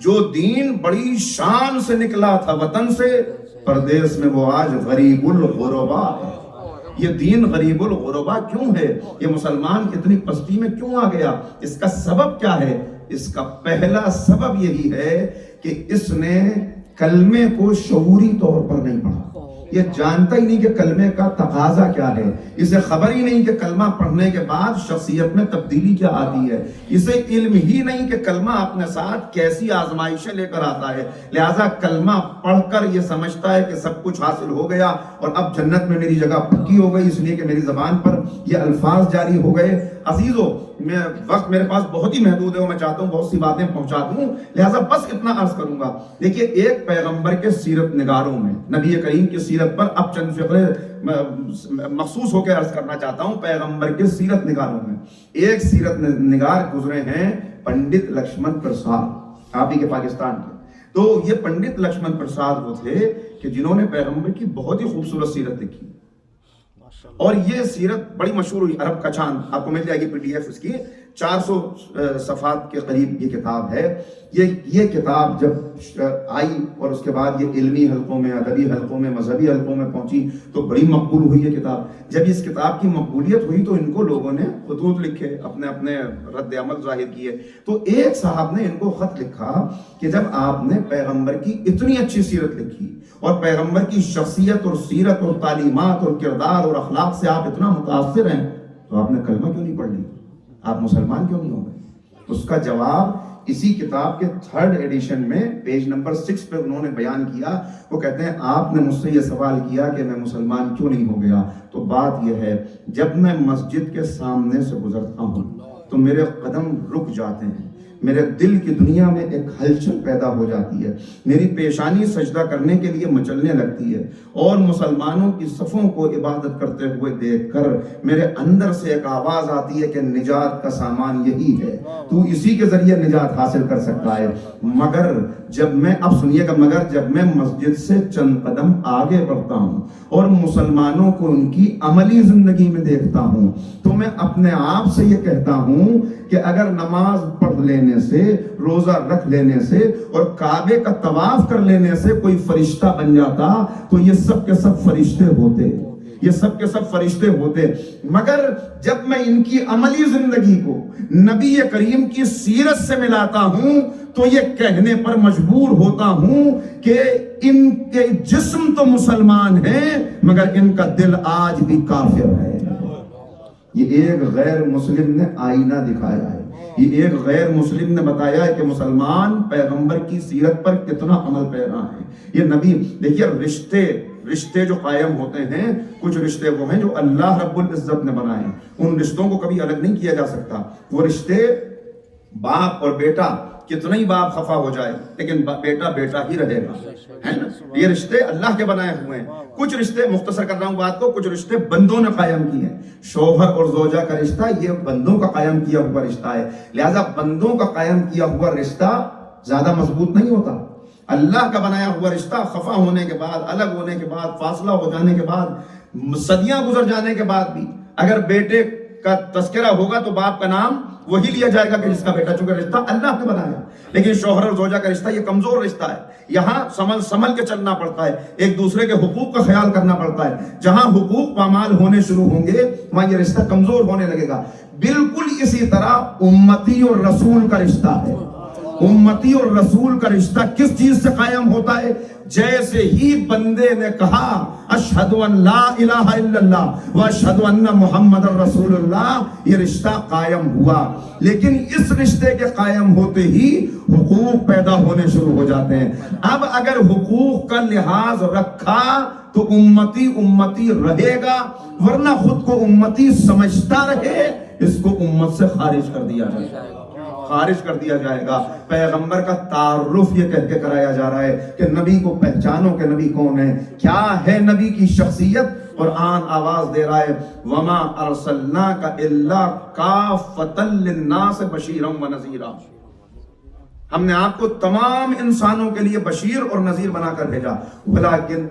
جو دین بڑی شان سے نکلا تھا وطن سے، پردیس میں وہ آج غریب الغربا ہے۔ یہ دین غریب الغربا کیوں ہے؟ یہ مسلمان اتنی پستی میں کیوں آ گیا؟ اس کا سبب کیا ہے؟ اس کا پہلا سبب یہی ہے کہ اس نے کلمے کو شعوری طور پر نہیں پڑھا، یہ جانتا ہی نہیں کہ کلمے کا تقاضا کیا ہے، اسے خبر ہی نہیں کہ کلمہ پڑھنے کے بعد شخصیت میں تبدیلی کیا آتی ہے، اسے علم ہی نہیں کہ کلمہ اپنے ساتھ کیسی آزمائشیں لے کر آتا ہے، لہٰذا کلمہ پڑھ کر یہ سمجھتا ہے کہ سب کچھ حاصل ہو گیا اور اب جنت میں میری جگہ پکی ہو گئی، اس لیے کہ میری زبان پر یہ الفاظ جاری ہو گئے۔ عزیزو، وقت میرے پاس بہت ہی محدود ہے اور میں چاہتا ہوں بہت سی باتیں پہنچا دوں، لہٰذا بس اتنا عرض کروں گا۔ دیکھیے، ایک پیغمبر کے سیرت نگاروں میں، نبی کریم کی سیرت پر اب چند فقرے مخصوص ہو کے عرض کرنا چاہتا ہوں۔ پیغمبر کے سیرت نگاروں میں ایک سیرت نگار گزرے ہیں پنڈت لکشمن پرساد۔ آپ ہی کے پاکستان کے. تو یہ پنڈت لکشمن پرساد وہ تھے کہ جنہوں نے پیغمبر کی بہت ہی خوبصورت سیرت لکھی, اور یہ سیرت بڑی مشہور ہوئی. عرب کا چاند آپ کو مل جائے گی PDF اس کی, 400 صفحات کے قریب یہ کتاب ہے. یہ کتاب جب آئی اور اس کے بعد یہ علمی حلقوں میں, ادبی حلقوں میں, مذہبی حلقوں میں پہنچی تو بڑی مقبول ہوئی یہ کتاب. جب اس کتاب کی مقبولیت ہوئی تو ان کو لوگوں نے خطوط لکھے, اپنے اپنے رد عمل ظاہر کیے. تو ایک صاحب نے ان کو خط لکھا کہ جب آپ نے پیغمبر کی اتنی اچھی سیرت لکھی اور پیغمبر کی شخصیت اور سیرت اور تعلیمات اور کردار اور اخلاق سے آپ اتنا متاثر ہیں تو آپ نے کلمہ کیوں نہیں پڑھ لی, آپ مسلمان کیوں نہیں ہو گئے؟ اس کا جواب اسی کتاب کے 3rd ایڈیشن میں پیج نمبر 6 پہ انہوں نے بیان کیا. وہ کہتے ہیں آپ نے مجھ سے یہ سوال کیا کہ میں مسلمان کیوں نہیں ہو گیا, تو بات یہ ہے جب میں مسجد کے سامنے سے گزرتا ہوں تو میرے قدم رک جاتے ہیں, میرے دل کی دنیا میں ایک ہلچل پیدا ہو جاتی ہے, میری پیشانی سجدہ کرنے کے لیے مچلنے لگتی ہے, اور مسلمانوں کی صفوں کو عبادت کرتے ہوئے دیکھ کر میرے اندر سے ایک آواز آتی ہے کہ نجات کا سامان یہی ہے, تو اسی کے ذریعے نجات حاصل کر سکتا ہے. مگر جب میں, اب سنیے گا, مگر جب میں مسجد سے چند قدم آگے بڑھتا ہوں اور مسلمانوں کو ان کی عملی زندگی میں دیکھتا ہوں تو میں اپنے آپ سے یہ کہتا ہوں کہ اگر نماز پڑھ لینے سے, روزہ رکھ لینے سے اور کعبے کا طواف کر لینے سے کوئی فرشتہ بن جاتا تو یہ سب کے سب فرشتے ہوتے, یہ سب کے سب فرشتے ہوتے. مگر جب میں ان کی عملی زندگی کو نبی کریم کی سیرت سے ملاتا ہوں تو یہ کہنے پر مجبور ہوتا ہوں کہ ان کے جسم تو مسلمان ہیں مگر ان کا دل آج بھی کافر ہے. یہ ایک غیر مسلم نے آئینہ دکھایا ہے, یہ ایک غیر مسلم نے بتایا ہے کہ مسلمان پیغمبر کی سیرت پر کتنا عمل پیرا ہے. یہ نبی, دیکھیے رشتے جو قائم ہوتے ہیں, کچھ رشتے وہ ہیں جو اللہ رب العزت نے بنائے ہیں, ان رشتوں کو کبھی الگ نہیں کیا جا سکتا. وہ رشتے باپ اور بیٹا, کتنا ہی باپ خفا ہو جائے لیکن بیٹا بیٹا ہی رہے گا, ہے نا. یہ رشتے اللہ کے بنائے ہوئے ہیں. کچھ رشتے, مختصر کر رہا ہوں بات کو, کچھ رشتے بندوں نے قائم کیے ہیں. شوہر اور زوجہ کا رشتہ یہ بندوں کا قائم کیا ہوا رشتہ ہے, لہذا بندوں کا قائم کیا ہوا رشتہ زیادہ مضبوط نہیں ہوتا. اللہ کا بنایا ہوا رشتہ خفا ہونے کے بعد, الگ ہونے کے بعد, فاصلہ ہو جانے کے بعد, صدیاں گزر جانے کے بعد بھی اگر بیٹے کا تذکرہ ہوگا تو باپ کا نام وہی لیا جائے گا کہ جس کا بیٹا, چونکہ رشتہ اللہ نے بنایا. لیکن شوہر اور زوجہ کا رشتہ یہ کمزور رشتہ ہے, یہاں سنبھل کے چلنا پڑتا ہے, ایک دوسرے کے حقوق کا خیال کرنا پڑتا ہے. جہاں حقوق پامال ہونے شروع ہوں گے وہاں یہ رشتہ کمزور ہونے لگے گا. بالکل اسی طرح امتی اور رسول کا رشتہ ہے. امتی اور رسول کا رشتہ کس چیز سے قائم ہوتا ہے؟ جیسے ہی بندے نے کہا اشہد ان لا الہ الا اللہ و اشہد ان محمد رسول اللہ, یہ رشتہ قائم ہوا. لیکن اس رشتے کے قائم ہوتے ہی حقوق پیدا ہونے شروع ہو جاتے ہیں. اب اگر حقوق کا لحاظ رکھا تو امتی رہے گا, ورنہ خود کو امتی سمجھتا رہے اس کو امت سے خارج کر دیا جائے گا. پیغمبر کا تعارف یہ کہہ کے کرایا جا رہا ہے کہ نبی کو پہچانو کہ نبی کون ہے, کیا ہے نبی کی شخصیت. قرآن آواز دے رہا ہے وما ارسلناک الا کافۃ للناس بشیرا ونذیرا, ہم نے آپ کو تمام انسانوں کے لیے بشیر اور نذیر بنا کر بھیجا. ولکن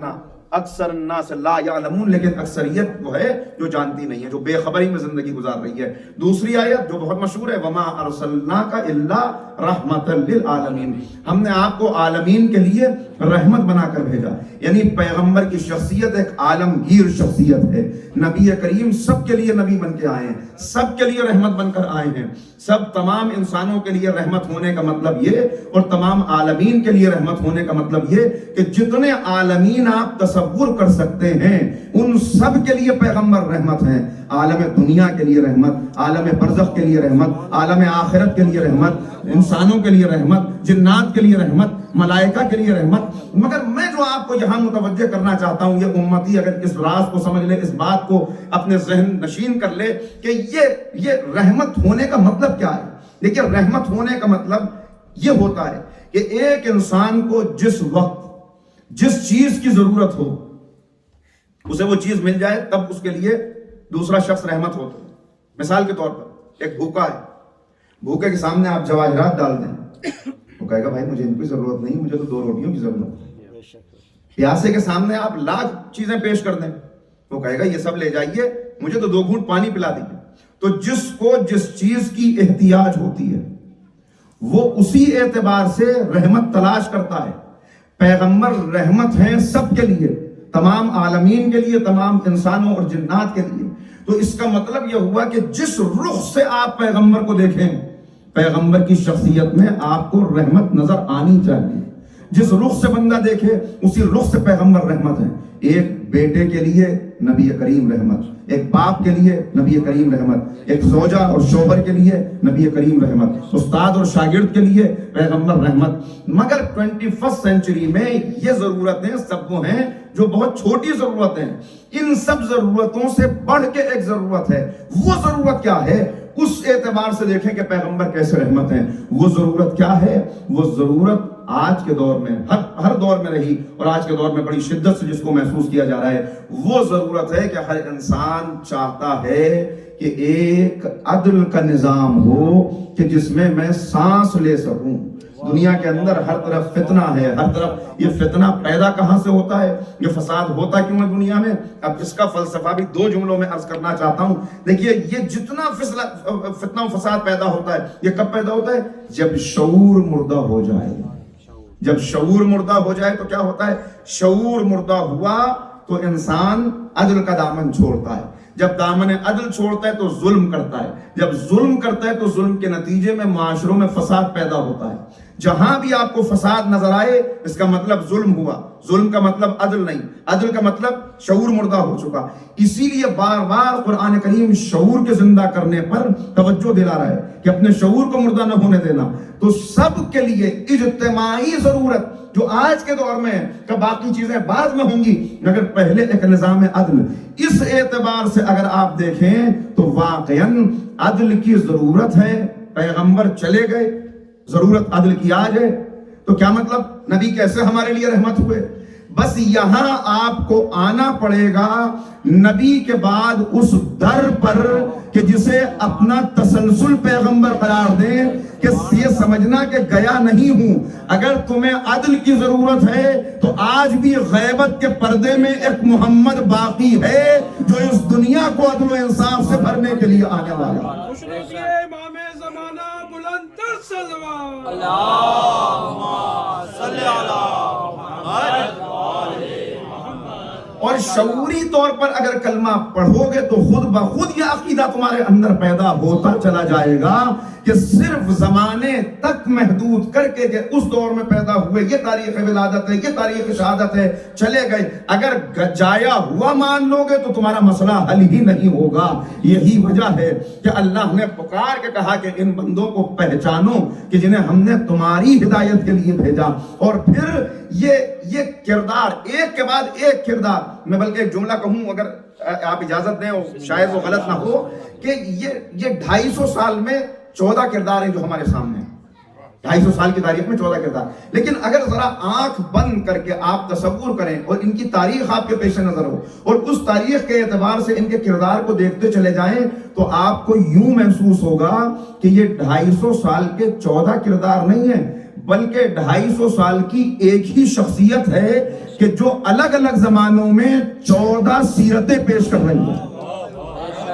اکثر الناس لا یعلمون, لیکن اکثریت وہ ہے جو جانتی نہیں ہے, جو بے خبری میں زندگی گزار رہی ہے. دوسری آیت جو بہت مشہور ہے وما ارسلناک الا رحمۃ للعالمین, ہم نے آپ کو عالمین کے لیے رحمت بنا کر بھیجا. یعنی پیغمبر کی شخصیت ایک عالمگیر شخصیت ہے. نبی کریم سب کے لیے نبی بن کے آئے ہیں, سب کے لیے رحمت بن کر آئے ہیں. سب تمام انسانوں کے لیے رحمت ہونے کا مطلب یہ, اور تمام عالمین کے لیے رحمت ہونے کا مطلب یہ کہ جتنے عالمین آپ تصور کر سکتے ہیں ان سب کے لیے پیغمبر رحمت ہیں. عالم دنیا کے لیے رحمت, عالم برزخ کے لیے رحمت, عالم آخرت کے لیے رحمت, انسانوں کے لیے رحمت, جنات کے لیے رحمت, ملائکہ کے لیے رحمت. مگر میں جو آپ کو یہاں متوجہ کرنا چاہتا ہوں, یہ امتی اگر اس راز کو سمجھ لے, اس بات کو اپنے ذہن نشین کر لے کہ یہ رحمت ہونے کا مطلب کیا ہے. دیکھیے رحمت ہونے کا مطلب یہ ہوتا ہے کہ ایک انسان کو جس وقت جس چیز کی ضرورت ہو اسے وہ چیز مل جائے تب اس کے لیے دوسرا شخص رحمت ہوتا ہے. مثال کے طور پر ایک بھوکا ہے, بھوکے کے سامنے آپ جواہرات ڈال دیں, وہ کہے گا بھائی مجھے ان کی ضرورت نہیں, مجھے تو 2 روٹیوں کی ضرورت ہے. پیاسے کے سامنے آپ لاکھ چیزیں پیش کر دیں, وہ کہے گا یہ سب لے جائیے, مجھے تو 2 گھونٹ پانی پلا دیجیے. تو جس کو جس چیز کی احتیاج ہوتی ہے وہ اسی اعتبار سے رحمت تلاش کرتا ہے. پیغمبر رحمت ہیں سب کے لیے, تمام عالمین کے لیے, تمام انسانوں اور جنات کے لیے. تو اس کا مطلب یہ ہوا کہ جس رخ سے آپ پیغمبر کو دیکھیں, پیغمبر کی شخصیت میں آپ کو رحمت نظر آنی چاہیے. جس رخ سے بندہ دیکھے اسی رخ سے پیغمبر رحمت ہے. ایک بیٹے کے لیے نبی کریم رحمت, ایک باپ کے لیے نبی کریم رحمت, ایک زوجہ اور شوہر کے لیے نبی کریم رحمت, استاد اور شاگرد کے لیے پیغمبر رحمت. مگر 21 سینچری میں یہ ضرورتیں سب وہ ہیں جو بہت چھوٹی ضرورتیں ہیں. ان سب ضرورتوں سے بڑھ کے ایک ضرورت ہے. وہ ضرورت کیا ہے؟ اس اعتبار سے دیکھیں کہ پیغمبر کیسے رحمت ہیں. وہ ضرورت کیا ہے؟ وہ ضرورت آج کے دور میں ہر دور میں رہی اور آج کے دور میں بڑی شدت سے جس کو محسوس کیا جا رہا ہے. وہ ضرورت ہے کہ ہر انسان چاہتا ہے کہ ایک عدل کا نظام ہو کہ جس میں میں سانس لے سکوں. دنیا کے اندر ہر طرف فتنہ ہے, ہر طرف. یہ فتنہ پیدا کہاں سے ہوتا ہے؟ یہ فساد ہوتا کیوں ہے دنیا میں؟ اب اس کا فلسفہ بھی 2 جملوں میں عرض کرنا چاہتا ہوں. دیکھیے یہ جتنا فتنہ و فساد پیدا ہوتا ہے یہ کب پیدا ہوتا ہے؟ جب شعور مردہ ہو جائے. جب شعور مردہ ہو جائے تو کیا ہوتا ہے؟ شعور مردہ ہوا تو انسان عدل کا دامن چھوڑتا ہے. جب دامن عدل چھوڑتا ہے تو ظلم کرتا ہے. جب ظلم کرتا ہے تو ظلم کے نتیجے میں معاشروں میں فساد پیدا ہوتا ہے. جہاں بھی آپ کو فساد نظر آئے اس کا مطلب ظلم ہوا. ظلم کا مطلب عدل نہیں, عدل کا مطلب شعور مردہ ہو چکا. اسی لیے بار بار قرآن کریم شعور کے زندہ کرنے پر توجہ دلا رہا ہے کہ اپنے شعور کو مردہ نہ ہونے دینا. تو سب کے لیے اجتماعی ضرورت جو آج کے دور میں ہے کہ باقی چیزیں بعد میں ہوں گی مگر پہلے ایک نظام عدل. اس اعتبار سے اگر آپ دیکھیں تو واقعاً عدل کی ضرورت ہے. پیغمبر چلے گئے, ضرورت عدل کی آ جائے تو کیا مطلب نبی کیسے ہمارے لیے رحمت ہوئے؟ بس یہاں آپ کو آنا پڑے گا نبی کے بعد اس در پر کہ جسے اپنا تسلسل پیغمبر قرار دیں کہ یہ سمجھنا کہ گیا نہیں ہوں. اگر تمہیں عدل کی ضرورت ہے تو آج بھی غیبت کے پردے میں ایک محمد باقی ہے جو اس دنیا کو عدل و انصاف سے بھرنے کے لیے آنے والا ہے.
امام زمانہ بلند تر صلوات.
اللہم صلی علی
اور شعوری طور پر اگر کلمہ پڑھو گے تو خود بخود یہ عقیدہ تمہارے اندر پیدا ہوتا چلا جائے گا کہ صرف زمانے تک محدود کر کے کہ اس دور میں پیدا ہوئے, یہ تاریخ ولادت ہے, یہ تاریخ شہادت ہے, چلے گئے. اگر جایا ہوا مان لو گے تو تمہارا مسئلہ حل ہی نہیں ہوگا. یہی وجہ ہے کہ اللہ نے پکار کے کہا کہ ان بندوں کو پہچانو کہ جنہیں ہم نے تمہاری ہدایت کے لیے بھیجا. اور پھر یہ کردار ایک کے بعد ایک کردار. میں بلکہ ایک جملہ کہوں اگر آپ اجازت دیں, شاید وہ غلط نہ ہو, کہ یہ 250 سال میں 14 کردار ہیں جو ہمارے سامنے ہیں. 250 سال کی تاریخ میں 14 کردار. لیکن اگر ذرا آنکھ بند کر کے آپ تصور کریں اور ان کی تاریخ آپ کے پیش نظر ہو اور اس تاریخ کے اعتبار سے ان کے کردار کو دیکھتے چلے جائیں تو آپ کو یوں محسوس ہوگا کہ یہ 250 سال کے 14 کردار نہیں ہیں بلکہ 250 سال کی ایک ہی شخصیت ہے کہ جو الگ الگ زمانوں میں 14 سیرتیں پیش کر رہی ہے.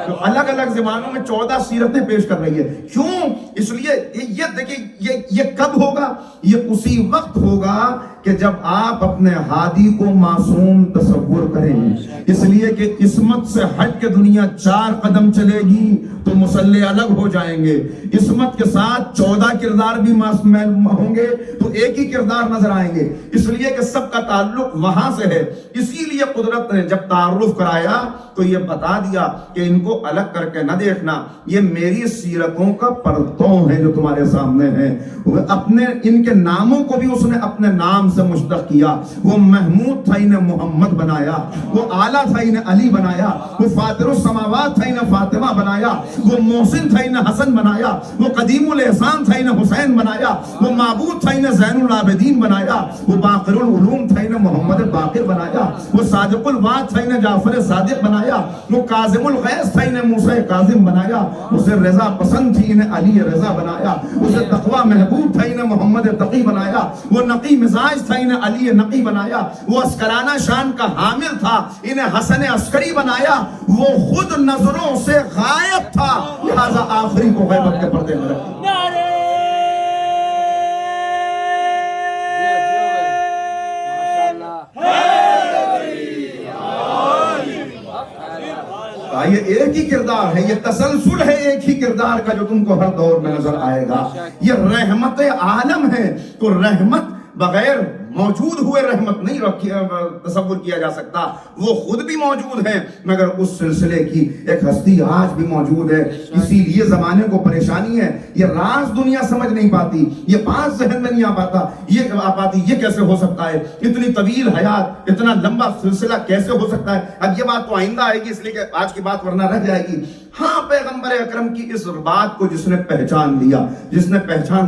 جو الگ الگ زمانوں میں 14 سیرتیں پیش کر رہی ہے. کیوں؟ اس لیے یہ دیکھیں یہ کب ہوگا؟ یہ اسی وقت ہوگا کہ جب آپ اپنے ہادی کو معصوم تصور کریں. اس لیے کہ عصمت سے ہٹ کے دنیا 4 قدم چلے گی تو مسلح الگ ہو جائیں گے. عصمت کے ساتھ 14 کردار بھی ہوں گے تو ایک ہی کردار نظر آئیں گے. اس لیے کہ سب کا تعلق وہاں سے ہے. اسی لیے قدرت نے جب تعارف کرایا تو یہ بتا دیا کہ ان کو الگ کر کے نہ دیکھنا, یہ میری سیرتوں کا پرتوں ہے جو تمہارے سامنے ہیں. اپنے ان کے ناموں کو بھی اس نے اپنے نام سے مشتق کیا. وہ محمود تھا انہیں محمد بنایا, وہ اعلیٰ تھا انہیں علی بنایا, وہ فاطر السماوات تھا انہیں فاطمہ بنایا, وہ محسن تھا انہیں حسن بنایا, وہ قدیم الاحسان تھا انہیں حسین بنایا, وہ معبود تھا انہیں زین العابدین بنایا, وہ باقر العلوم تھا انہیں محمد باقر بنایا, وہ صادق الوعد تھا انہیں جعفر صادق بنایا, وہ کاظم الغیظ تھا انہیں موسیٰ کاظم بنایا, اسے رضا پسند تھی انہیں علی رضا بنایا, اسے تقوی محبوب تھا انہیں محمد تقی بنایا, وہ نقی مزاج تھا انہیں علی نقی بنایا, وہ عسکرانہ شان کا حامل تھا انہیں حسن عسکری بنایا, وہ خود نظروں سے غائب تھا لہذا آخری کو غیبت کے پردے میں رکھا. یہ ایک ہی کردار ہے, یہ تسلسل ہے ایک ہی کردار کا جو تم کو ہر دور میں نظر آئے گا. یہ رحمت عالم ہے, تو رحمت بغیر موجود ہوئے رحمت نہیں تصور کیا جا سکتا. وہ خود بھی موجود ہے مگر اس سلسلے کی ایک ہستی آج بھی موجود ہے, اسی لیے زمانے کو پریشانی ہے. یہ راز دنیا سمجھ نہیں پاتی, یہ بات ذہن میں نہیں آ پاتی, یہ کیسے ہو سکتا ہے, اتنی طویل حیات, اتنا لمبا سلسلہ کیسے ہو سکتا ہے. اب یہ بات تو آئندہ آئے گی, اس لیے کہ آج کی بات ورنہ رہ جائے گی. ہاں, پیغمبر اکرم کی اس بات کو جس نے پہچان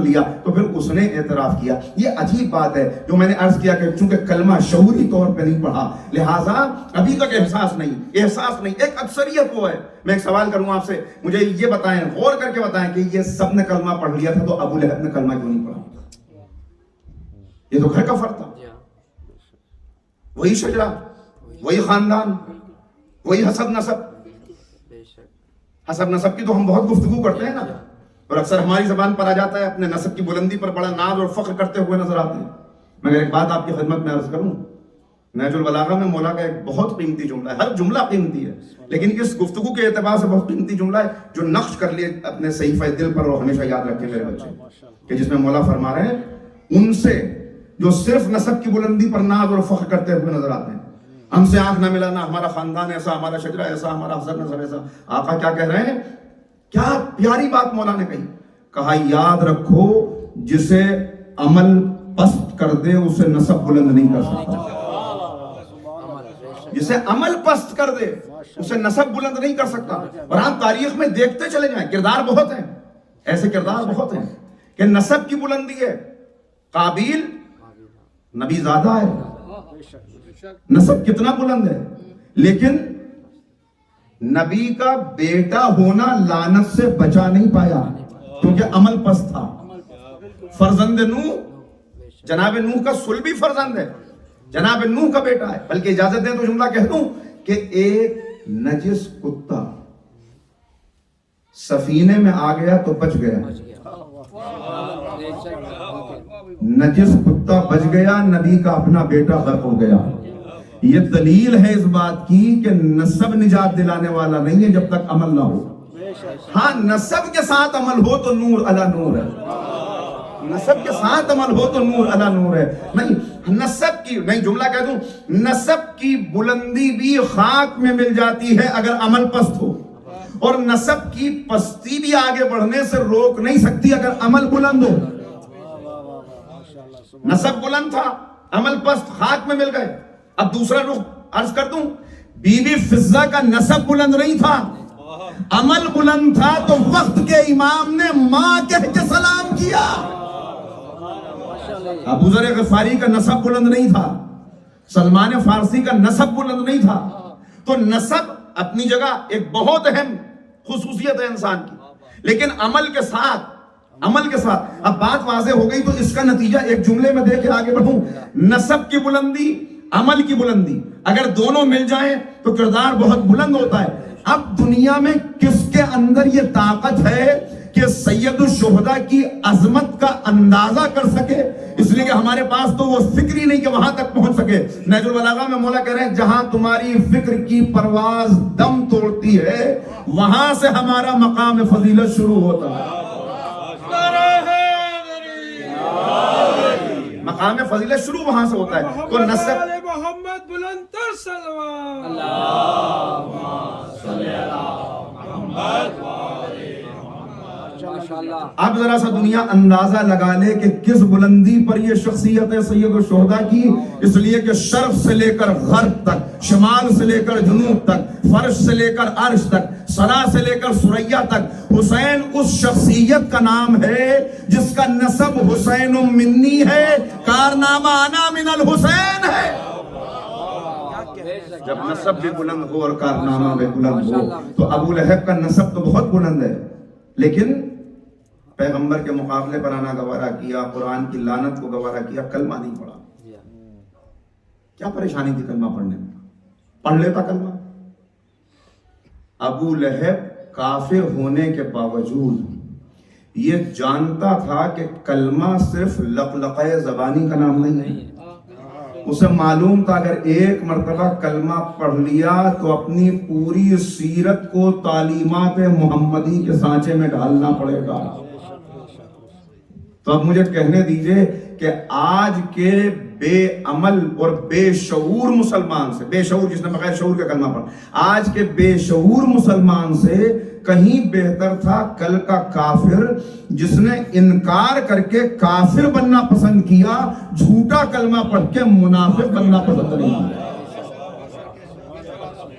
لیا تو پھر اس نے اعتراف کیا. یہ عجیب بات ہے جو میں نے عرض کیا کہ چونکہ کلمہ شعوری طور پہ نہیں پڑھا لہٰذا ابھی تک احساس نہیں. ایک اکثریت وہ ہے. میں ایک سوال کروں آپ سے, مجھے یہ بتائیں, غور کر کے بتائیں کہ یہ سب نے کلمہ پڑھ لیا تھا تو ابو لہب نے کلمہ کیوں نہیں پڑھا؟ یہ تو گھر کا فرق تھا, وہی شجرہ, وہی خاندان, وہی حسب نسب. حسب نسب کی تو ہم بہت گفتگو کرتے ہیں نا, اور اکثر ہماری زبان پر آ جاتا ہے, اپنے نسب کی بلندی پر بڑا ناز اور فخر کرتے ہوئے نظر آتے ہیں. مگر ایک بات آپ کی خدمت میں عرض کروں, نہج البلاغہ میں مولا کا ایک بہت قیمتی جملہ ہے, ہر جملہ قیمتی ہے لیکن اس گفتگو کے اعتبار سے بہت قیمتی جملہ ہے جو نقش کر لیے اپنے صحیفہ دل پر, اور ہمیشہ یاد رکھیں میرے بچے, کہ جس میں مولا فرما رہے ہیں ان سے جو صرف نسب کی بلندی پر ناز اور فخر کرتے ہوئے نظر آتے ہیں. ہم سے آنکھ نہ ملانا, ہمارا خاندان ایسا, ہمارا شجرہ ایسا, ہمارا حسب نسب ایسا. آقا کیا کہہ رہے ہیں, کیا پیاری بات مولا نے کہا, یاد رکھو جسے عمل پست کر دے اسے نسب بلند نہیں کر سکتا. جسے عمل پست کر دے اسے نسب بلند نہیں کر سکتا. اور آپ تاریخ میں دیکھتے چلے جائیں, کردار بہت ہیں, ایسے کردار بہت ہیں کہ نسب کی بلندی ہے. قابیل نبی زادہ ہے, نسب کتنا بلند ہے, لیکن نبی کا بیٹا ہونا لعنت سے بچا نہیں پایا کیونکہ عمل پست تھا. فرزند نوح, جناب نوح کا صلبی فرزند ہے, جناب نوح کا بیٹا ہے. بلکہ اجازت دیں تو جملہ کہہ دوں کہ ایک نجس کتا سفینے میں آ گیا تو بچ گیا. نجس کتا بچ گیا, نبی کا اپنا بیٹا غرق ہو گیا. یہ دلیل ہے اس بات کی کہ نسب نجات دلانے والا نہیں ہے جب تک عمل نہ ہو. ہاں, نسب کے ساتھ عمل ہو تو نور علی نور ہے, نسب کے ساتھ عمل ہو تو نور علی نور ہے. نہیں نسب کی, نہیں جملہ کہہ دوں, نسب کی بلندی بھی خاک میں مل جاتی ہے اگر عمل پست ہو, اور نسب کی پستی بھی آگے بڑھنے سے روک نہیں سکتی اگر عمل بلند ہو. نسب بلند تھا, عمل پست, خاک میں مل گئے. اب دوسرا رخ عرض کر دوں, بی بی فضہ کا نسب بلند نہیں تھا, عمل بلند تھا, تو وقت کے امام نے ماں کہہ کے سلام کیا. ابو ذر غفاری کا نسب بلند نہیں تھا, سلمان فارسی کا نسب بلند نہیں تھا. تو نسب اپنی جگہ ایک بہت اہم خصوصیت ہے انسان کی, لیکن عمل کے ساتھ اب بات واضح ہو گئی تو اس کا نتیجہ ایک جملے میں دے کے آگے بڑھوں. نسب کی بلندی, عمل کی بلندی اگر دونوں مل جائیں تو کردار بہت بلند ہوتا ہے. اب دنیا میں کس کے اندر یہ طاقت ہے کہ سید الشہداء کی عظمت کا اندازہ کر سکے؟ اس لیے کہ ہمارے پاس تو وہ فکر ہی نہیں کہ وہاں تک پہنچ سکے. نہج البلاغہ میں مولا کہہ رہے ہیں جہاں تمہاری فکر کی پرواز دم توڑتی ہے وہاں سے ہمارا مقام فضیلت شروع ہوتا ہے. مقام فضیلت شروع وہاں سے ہوتا ہے. تو نسب
محمد بلند تر صلوات.
اللہم صلی علی محمد.
اب ذرا سا دنیا اندازہ لگا لے کہ کس بلندی پر یہ شخصیت ہے سید الشہداء کی، اس لیے کہ شرق سے لے کر غرب تک، شمال سے لے کر جنوب تک، فرش سے لے کر عرش تک، سرا سے لے کر ثریا تک، حسین اس شخصیت کا نام ہے جس کا نسب حسین منی ہے، کارنامہ انا من الحسین ہے۔ جب نسب بھی بلند ہو اور کارنامہ بھی بلند ہو تو ابو لہب کا نسب تو بہت بلند ہے، لیکن پیغمبر کے مقابلے پر آنا گوارا کیا، قرآن کی لعنت کو گوارا کیا، کلمہ نہیں پڑھا۔ کیا پریشانی تھی کلمہ پڑھنے میں؟ پڑھ لیتا کلمہ۔ ابو لہب کافر ہونے کے باوجود یہ جانتا تھا کہ کلمہ صرف لقلقہ زبانی کا نام نہیں ہے۔ اسے معلوم تھا اگر ایک مرتبہ کلمہ پڑھ لیا تو اپنی پوری سیرت کو تعلیمات محمدی کے سانچے میں ڈالنا پڑے گا۔ تو اب مجھے کہنے دیجئے کہ آج کے بے عمل اور بے شعور مسلمان سے، بے شعور جس نے بغیر شعور کا کلمہ پڑھا، آج کے بے شعور مسلمان سے کہیں بہتر تھا کل کا کافر جس نے انکار کر کے کافر بننا پسند کیا، جھوٹا کلمہ پڑھ کے منافق بننا پسند نہیں کیا۔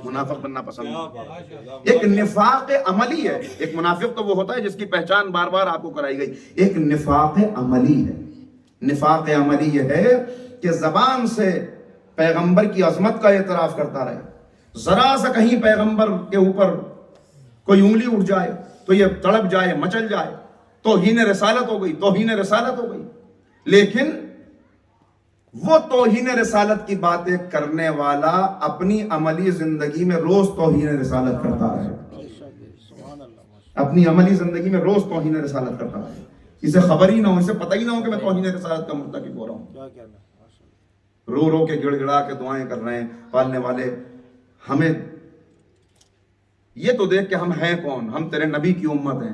منافق بننا پسند، ایک نفاق عملی ہے۔ ایک منافق تو وہ ہوتا ہے جس کی پہچان بار بار آپ کو کرائی گئی، ایک نفاق عملی ہے۔ نفاق عملی یہ ہے کہ زبان سے پیغمبر کی عظمت کا اعتراف کرتا رہے، ذرا سا کہیں پیغمبر کے اوپر کوئی انگلی اٹھ جائے تو یہ تڑپ جائے، مچل جائے، توہین رسالت ہو گئی، توہین رسالت ہو گئی۔ لیکن وہ توہین رسالت کی باتیں کرنے والا اپنی عملی زندگی میں روز توہین رسالت کرتا رہے، اپنی عملی زندگی میں روز توہین رسالت کرتا رہے، اسے خبر ہی نہ ہو، اسے پتہ ہی نہ ہو کہ میں توہین رسالت کا مرتکب ہو رہا ہوں۔ رو رو کے گڑ گڑا کے دعائیں کر رہے ہیں پالنے والے، ہمیں یہ تو دیکھ کہ ہم ہیں کون، ہم تیرے نبی کی امت ہیں،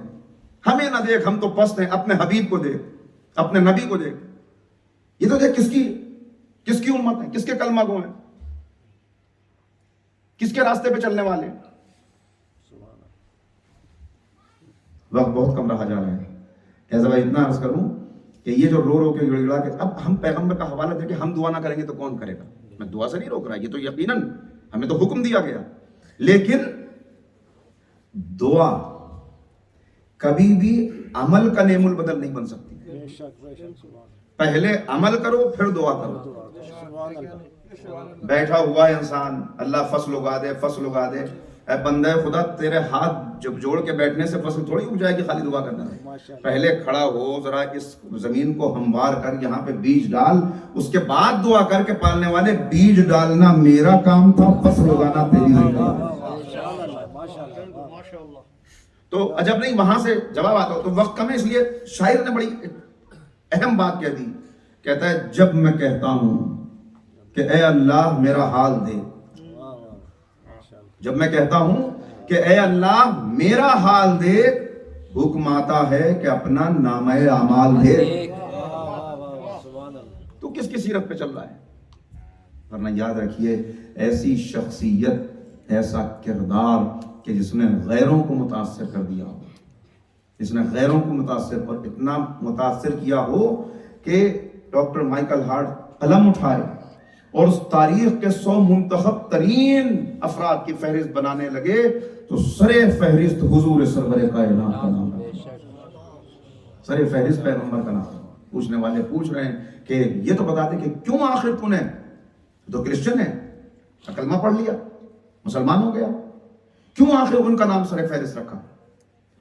ہمیں نہ دیکھ ہم تو پست ہیں، اپنے حبیب کو دیکھ، اپنے نبی کو دیکھ، یہ تو دیکھ کس کی امت ہے، کس کے کلمہ گو ہیں، کس کے راستے پہ چلنے والے ہیں۔ وقت بہت کم رہا جا رہا ہے، ایسا بھائی اتنا عرض کروں کہ یہ جو رو رو کے گڑ گڑا کے اب ہم پیغمبر کا حوالہ دے کے ہم دعا نہ کریں گے تو کون کرے گا؟ میں دعا سے نہیں روک رہا، یہ تو یقیناً ہمیں تو حکم دیا گیا، لیکن دعا کبھی بھی عمل کا نعم البدل نہیں بن سکتی۔ پہلے عمل کرو پھر دعا کرو۔ بیٹھا ہوا انسان اللہ فصل اگا دے، فصل اگا دے، اے بندہ خدا تیرے ہاتھ جب جوڑ کے بیٹھنے سے فصل تھوڑی اگ جائے گی، خالی دعا کرنا ہے۔ پہلے کھڑا ہو، ذرا اس زمین کو ہموار کر یہاں پہ بیج ڈال، اس کے بعد دعا کر کے پالنے والے بیج ڈالنا میرا کام تھا، فصل اگانا تیری ذمہ داری۔ تو عجب نہیں وہاں سے جواب آتا ہو، تو وقت کم ہے اس لیے شاعر نے بڑی اہم بات کہہ دی، کہتا ہے جب میں کہتا ہوں کہ اے اللہ میرا حال دے، جب میں کہتا ہوں کہ اے اللہ میرا حال دے، حکم آتا ہے کہ اپنا نامہ اعمال دے۔ تو کس کی سیرت پہ چل رہا ہے؟ ورنہ یاد رکھیے ایسی شخصیت، ایسا کردار کہ جس نے غیروں کو متاثر کر دیا ہو، جس نے غیروں کو متاثر اور اتنا متاثر کیا ہو کہ ڈاکٹر مائیکل ہارٹ قلم اٹھائے اور اس تاریخ کے 100 منتخب ترین افراد کی فہرست بنانے لگے تو سر فہرست حضور سرور کائنات کا نام ہے، سر فہرست پیغمبر کا نام ہے۔ پوچھنے والے پوچھ رہے ہیں کہ یہ تو بتا دے کہ کیوں آخر تو نے تو کرسچن ہے، کلمہ پڑھ لیا، مسلمان ہو گیا، کیوں آخر ان کا نام سر فہرست رکھا؟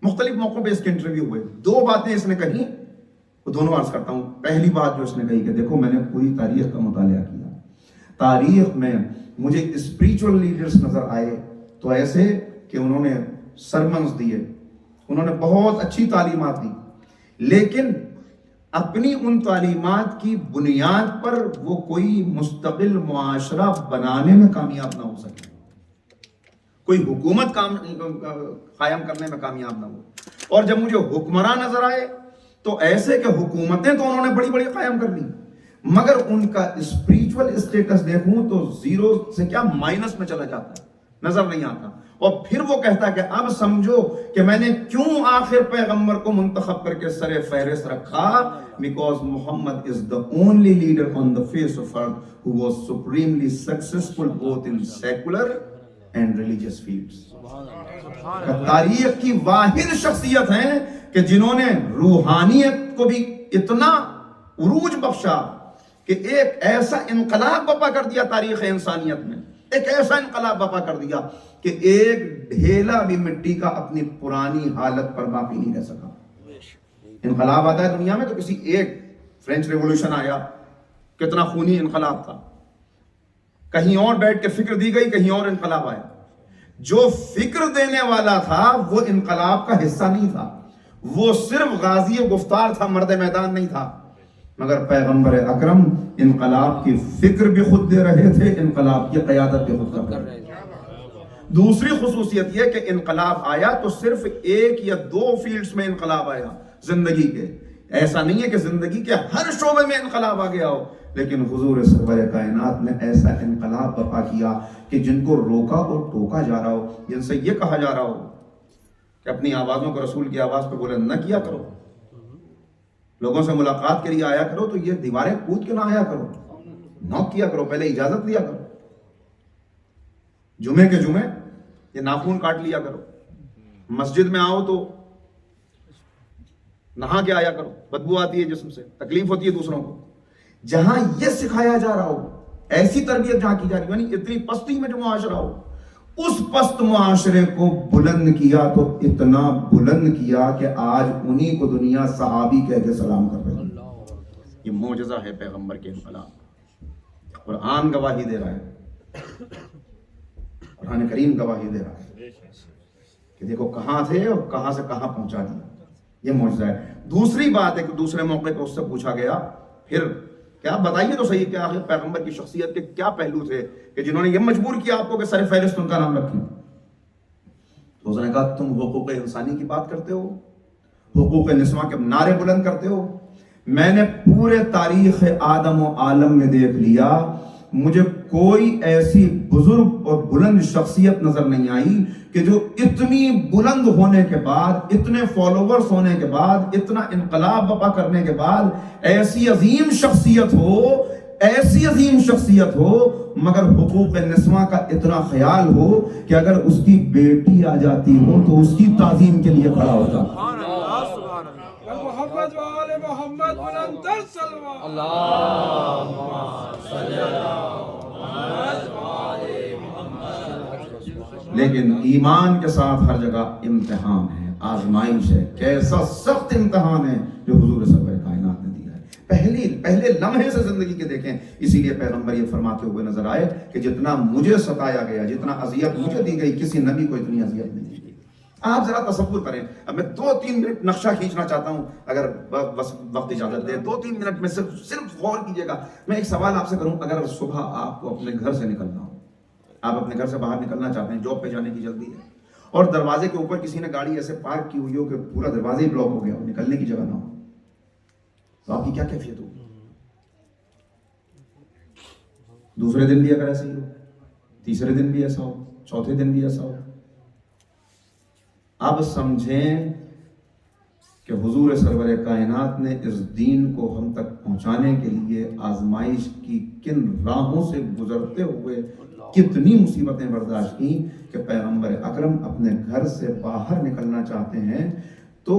مختلف موقعوں پہ اس کے انٹرویو ہوئے، 2 باتیں اس نے کہیں، وہ دونوں عرض کرتا ہوں۔ پہلی بات جو اس نے کہی کہ دیکھو میں نے پوری تاریخ کا مطالعہ کیا، تاریخ میں مجھے اسپریچول لیڈرز نظر آئے تو ایسے کہ انہوں نے سرمنز دیے، انہوں نے بہت اچھی تعلیمات دی، لیکن اپنی ان تعلیمات کی بنیاد پر وہ کوئی مستقل معاشرہ بنانے میں کامیاب نہ ہو سکے، کوئی حکومت قائم کرنے میں کامیاب نہ ہو۔ اور جب مجھے حکمراں نظر آئے تو ایسے کہ حکومتیں تو انہوں نے بڑی بڑی قائم کر لی، مگر ان کا اسپریچول اسٹیٹس دیکھوں تو 0 سے کیا مائنس میں چلا جاتا ہے، نظر نہیں آتا. اور پھر وہ کہتا کہ اب سمجھو کہ میں نے کیوں آخر پیغمبر کو منتخب کر کے سر فہرست رکھا. Because Muhammad is the only leader on the face of earth who was supremely successful both in secular and religious fields. تاریخ کی واحد شخصیت ہیں کہ جنہوں نے روحانیت کو بھی اتنا عروج بخشا کہ ایک ایسا انقلاب برپا کر دیا تاریخ انسانیت میں, ایک ایسا انقلاب برپا کر دیا کہ ایک ڈھیلا بھی مٹی کا اپنی پرانی حالت پر باقی نہیں رہ سکا. انقلاب آتا ہے دنیا میں تو کسی ایک فرینچ ریولوشن آیا, کتنا خونی انقلاب تھا, کہیں اور بیٹھ کے فکر دی گئی, کہیں اور انقلاب آیا. جو فکر دینے والا تھا وہ انقلاب کا حصہ نہیں تھا, وہ صرف غازی گفتار تھا, مرد میدان نہیں تھا. مگر پیغمبر اکرم انقلاب کی فکر بھی خود دے رہے تھے, انقلاب کی قیادت بھی خود کر رہے تھے. دوسری خصوصیت یہ کہ انقلاب آیا تو صرف ایک یا دو فیلڈز میں انقلاب آیا زندگی کے. ایسا نہیں ہے کہ زندگی کے ہر شعبے میں انقلاب آ گیا ہو, لیکن حضور سرور کائنات نے ایسا انقلاب برپا کیا کہ جن کو روکا اور ٹوکا جا رہا ہو, جن سے یہ کہا جا رہا ہو کہ اپنی آوازوں کو رسول کی آواز پہ بلند نہ کیا کرو, لوگوں سے ملاقات کے لیے آیا کرو تو یہ دیواریں کود کے نہ آیا کرو, نوک کیا کرو, پہلے اجازت لیا کرو. جمعے کے جمعے یہ ناخون کاٹ لیا کرو, مسجد میں آؤ تو نہا کے آیا کرو, بدبو آتی ہے جسم سے, تکلیف ہوتی ہے دوسروں کو. جہاں یہ سکھایا جا رہا ہو, ایسی تربیت جہاں کی جا رہی ہو, یعنی اتنی پستی میں جو معاشرہ ہو, اس پست معاشرے کو بلند کیا تو اتنا بلند کیا کہ آج انہی کو دنیا صحابی کہہ کے سلام کر رہی ہے. یہ معجزہ ہے پیغمبر کے انقلاب. قرآن گواہی دے رہا ہے, قرآن کریم گواہی دے رہا ہے کہ دیکھو کہاں تھے اور کہاں سے کہاں پہنچا دیا. یہ معجزہ ہے. دوسری بات ہے کہ دوسرے موقع پہ اس سے پوچھا گیا پھر کیا بتائیے تو صحیح کہ آخر پیغمبر کی شخصیت کے کیا پہلو تھے کہ جنہوں نے یہ مجبور کیا آپ کو کہ سر فہرست ان کا نام رکھیں. تو اس نے کہا تم حقوق انسانی کی بات کرتے ہو, حقوق نسواں کے نعرے بلند کرتے ہو. میں نے پورے تاریخ آدم و عالم میں دیکھ لیا, مجھے کوئی ایسی بزرگ اور بلند شخصیت نظر نہیں آئی کہ جو اتنی بلند ہونے کے بعد, اتنے فالوورز ہونے کے بعد, اتنا انقلاب برپا کرنے کے بعد ایسی عظیم شخصیت ہو, ایسی عظیم شخصیت ہو, مگر حقوق نسواں کا اتنا خیال ہو کہ اگر اس کی بیٹی آ جاتی ہو تو اس کی تعظیم کے لیے کھڑا ہوتا.
محمد و آل محمد بلند تر صلوات.
لیکن ایمان کے ساتھ ہر جگہ امتحان ہے, آزمائش ہے. کیسا سخت امتحان ہے جو حضور سرور کائنات نے دیا ہے. پہلے لمحے سے زندگی کے دیکھیں. اسی لیے پیغمبر یہ فرماتے ہوئے نظر آئے کہ جتنا مجھے ستایا گیا, جتنا اذیت مجھے دی گئی, کسی نبی کو اتنی اذیت نہیں دی گئی. آپ ذرا تصور کریں. اب میں 2-3 منٹ نقشہ کھینچنا چاہتا ہوں, اگر وقت اجازت دے 2-3 منٹ میں صرف غور کیجئے گا. میں ایک سوال آپ سے کروں, اگر صبح آپ کو اپنے گھر سے نکلنا ہو, آپ اپنے گھر سے باہر نکلنا چاہتے ہیں, جاب پہ جانے کی جلدی ہے, اور دروازے کے اوپر کسی نے گاڑی ایسے پارک کی ہوئی ہو کہ پورا دروازہ ہی بلاک ہو گیا ہو, نکلنے کی جگہ نہ ہو, تو آپ کی کیا کیفیت ہوگی؟ دوسرے دن بھی اگر ایسے ہی ہو, تیسرے دن بھی ایسا ہو, چوتھے دن بھی ایسا ہو. اب سمجھیں کہ حضور سرور کائنات نے اس دین کو ہم تک پہنچانے کے لیے آزمائش کی کن راہوں سے گزرتے ہوئے کتنی مصیبتیں برداشت کی کہ پیغمبر اکرم اپنے گھر سے باہر نکلنا چاہتے ہیں تو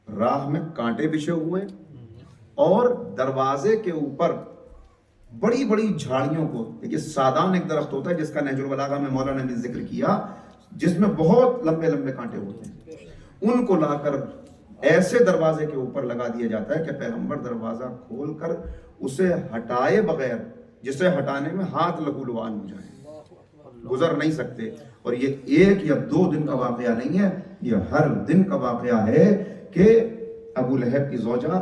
راہ میں کانٹے بچھے ہوئے اور دروازے کے اوپر بڑی بڑی جھاڑیوں کو, دیکھیے سادان ایک درخت ہوتا ہے جس کا نہج البلاغہ میں مولانا نے ذکر کیا, جس میں بہت لمبے لمبے کانٹے ہوتے ہیں, ان کو لا کر ایسے دروازے کے اوپر لگا دیا جاتا ہے کہ پیغمبر دروازہ کھول کر اسے ہٹائے بغیر, جسے ہٹانے میں ہاتھ لہولوان ہو جائیں, گزر نہیں سکتے. اور یہ 1 یا 2 دن کا واقعہ نہیں ہے, یہ ہر دن کا واقعہ ہے کہ ابو لہب کی زوجہ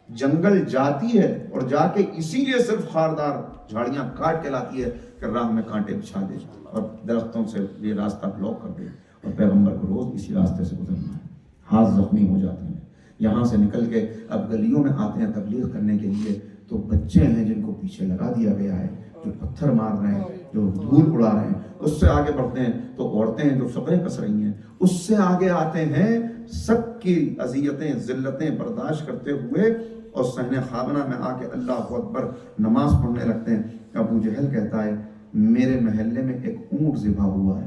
جنگل جاتی ہے اور جا کے اسی لیے صرف خاردار جھاڑیاں کاٹ کے لاتی ہے کہ راہ میں کانٹے بچھا دے اور درختوں سے یہ راستہ بلاک کر دے, اور پیغمبر کو روز اسی راستے سے گزرنا ہے. ہاتھ زخمی ہو جاتے ہیں. یہاں سے نکل کے اب گلیوں میں آتے ہیں تبلیغ کرنے کے لیے, تو بچے ہیں جن کو پیچھے لگا دیا گیا ہے, جو پتھر مار رہے ہیں، جو دھول اڑا رہے ہیں، اس سے آگے بڑھتے ہیں تو عورتیں جو فقریں کس رہی ہیں، اس سے آگے آتے ہیں سب کی اذیتیں ذلتیں برداشت کرتے ہوئے، اور صحن خامنہ میں آ کے اللہ اکبر نماز پڑھنے لگتے ہیں۔ ابو جہل کہتا ہے میرے محلے میں ایک اونٹ ذبح ہوا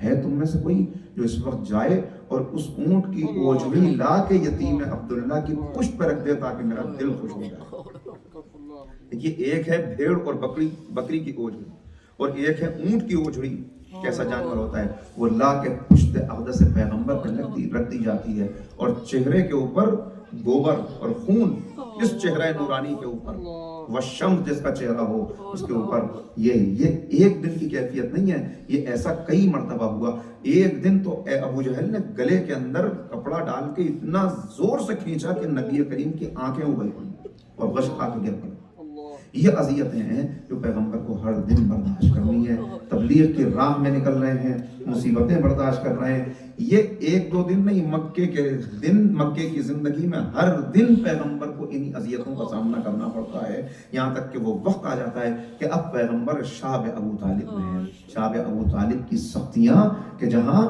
ہے تم میں سے کوئی جو اس وقت جائے اور اس اونٹ کی اوجڑی لا کے یتیم عبداللہ کی پشت پہ رکھ دے تاکہ میرا دل خوش ہو جائے۔ دیکھیے ایک ہے بھیڑ اور بکری کی اوجڑی، اور ایک ہے اونٹ کی اوجڑی، کیسا جانور ہوتا ہے، وہ لا کے پشت اقدس پیغمبر پہ رکھ دی جاتی ہے، اور چہرے کے اوپر گوبر اور خون، اس چہرہ نورانی کے اوپر، والشمس جس کا چہرہ ہو اس کے اوپر، یہ ایک دن کی کیفیت نہیں ہے، یہ ایسا کئی مرتبہ ہوا۔ ایک دن تو ابو جہل نے گلے کے اندر کپڑا ڈال کے اتنا زور سے کھینچا کہ نبی کریم کی آنکھیں اگل پڑی اور غش کھا کے گر پڑی۔ یہ اذیتیں ہیں جو پیغمبر کو ہر دن برداشت کرنی ہے۔ تبلیغ کی راہ میں نکل رہے ہیں، مصیبتیں برداشت کر رہے ہیں، یہ ایک دو دن نہیں، مکے کی زندگی میں ہر دن پیغمبر کو انہی اذیتوں کا سامنا کرنا پڑتا ہے، یہاں تک کہ وہ وقت آ جاتا ہے کہ اب پیغمبر شعب ابو طالب میں ہیں۔ شعب ابو طالب کی سختیاں کہ جہاں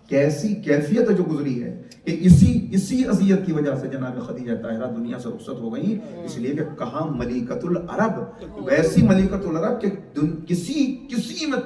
کیسی کیفیت جو گزری ہے کہ اسی اذیت کی وجہ سے جناب خدیجہ طاہرہ دنیا سے رخصت ہو گئی، اس لیے کہ کہاں ملکۃ العرب، ویسی ملکۃ العرب کہ کسی میں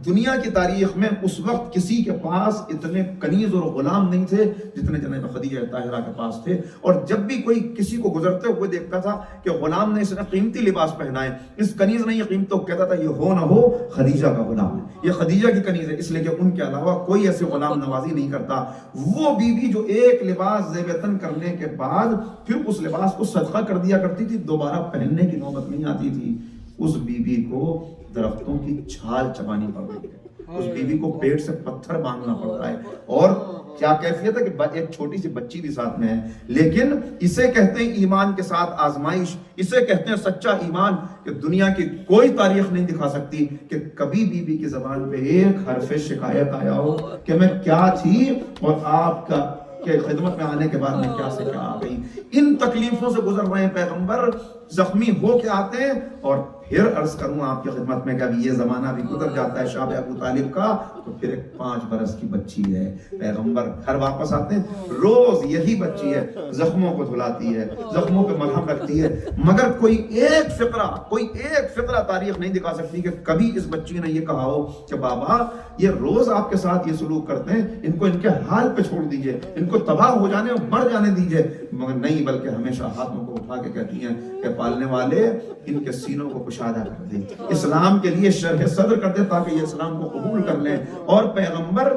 دنیا کی تاریخ میں اس وقت کسی کے پاس اتنے کنیز اور غلام نہیں تھے جتنے جناب خدیجہ طاہرہ کے پاس تھے۔ اور جب بھی کوئی کسی کو گزرتے ہوئے دیکھتا تھا کہ غلام نے اس نے قیمتی لباس پہنا ہے، اس کنیز نے یہ قیمت، تو کہتا تھا یہ ہو نہ ہو خدیجہ کا غلام ہے، یہ خدیجہ کی کنیز ہے، اس لیے کہ ان کے علاوہ کوئی ایسے غلام نوازی نہیں کرتا۔ وہ بیوی جو ایک لباس زیب تن کرنے کے بعد پھر اس لباس کو صدقہ کر دیا کرتی تھی، دوبارہ پہننے کی نوبت نہیں آتی تھی، اس بیوی کو درختوں کی چھال چبانی پڑ رہی ہے، اس بیوی کو پیٹ سے پتھر باندھنا پڑتا ہے، اور کیا کیفیت ہے کہ ایک چھوٹی سی بچی بھی ساتھ میں ہے، لیکن اسے کہتے ہیں ایمان کے ساتھ آزمائش، اسے کہتے ہیں سچا ایمان، کہ دنیا کی کوئی تاریخ نہیں دکھا سکتی کہ کبھی بیوی کی زبان پہ ایک حرف شکایت آیا ہو کہ میں کیا تھی اور آپ کا کہ خدمت میں آنے کے بعد میں کیا سے کیا آ گئی۔ ان تکلیفوں سے گزر رہے ہیں پیغمبر، زخمی ہو کے آتے ہیں، اور پھر عرض کروں آپ کی خدمت میں کہ اب یہ زمانہ بھی گزر جاتا ہے شعب ابو طالب کا، تو پھر ایک 5 برس کی بچی ہے، پیغمبر گھر واپس آتے ہیں، روز یہی بچی ہے، زخموں کو دھلاتی ہے، زخموں پہ مرہم رکھتی ہے، مگر کوئی ایک فقرہ تاریخ نہیں دکھا سکتی کہ کبھی اس بچی نے یہ کہا ہو کہ بابا یہ روز آپ کے ساتھ یہ سلوک کرتے ہیں، ان کو ان کے حال پہ چھوڑ دیجئے، ان کو تباہ ہو جانے اور مر جانے دیجئے، مگر نہیں، بلکہ ہمیشہ ہاتھوں کو اٹھا کے کہتی ہیں کہ پالنے والے ان کے سینوں کو کشادہ کر دے، اسلام کے لیے شرح صدر کر دے تاکہ یہ اسلام کو قبول کر لیں۔ اور پیغمبر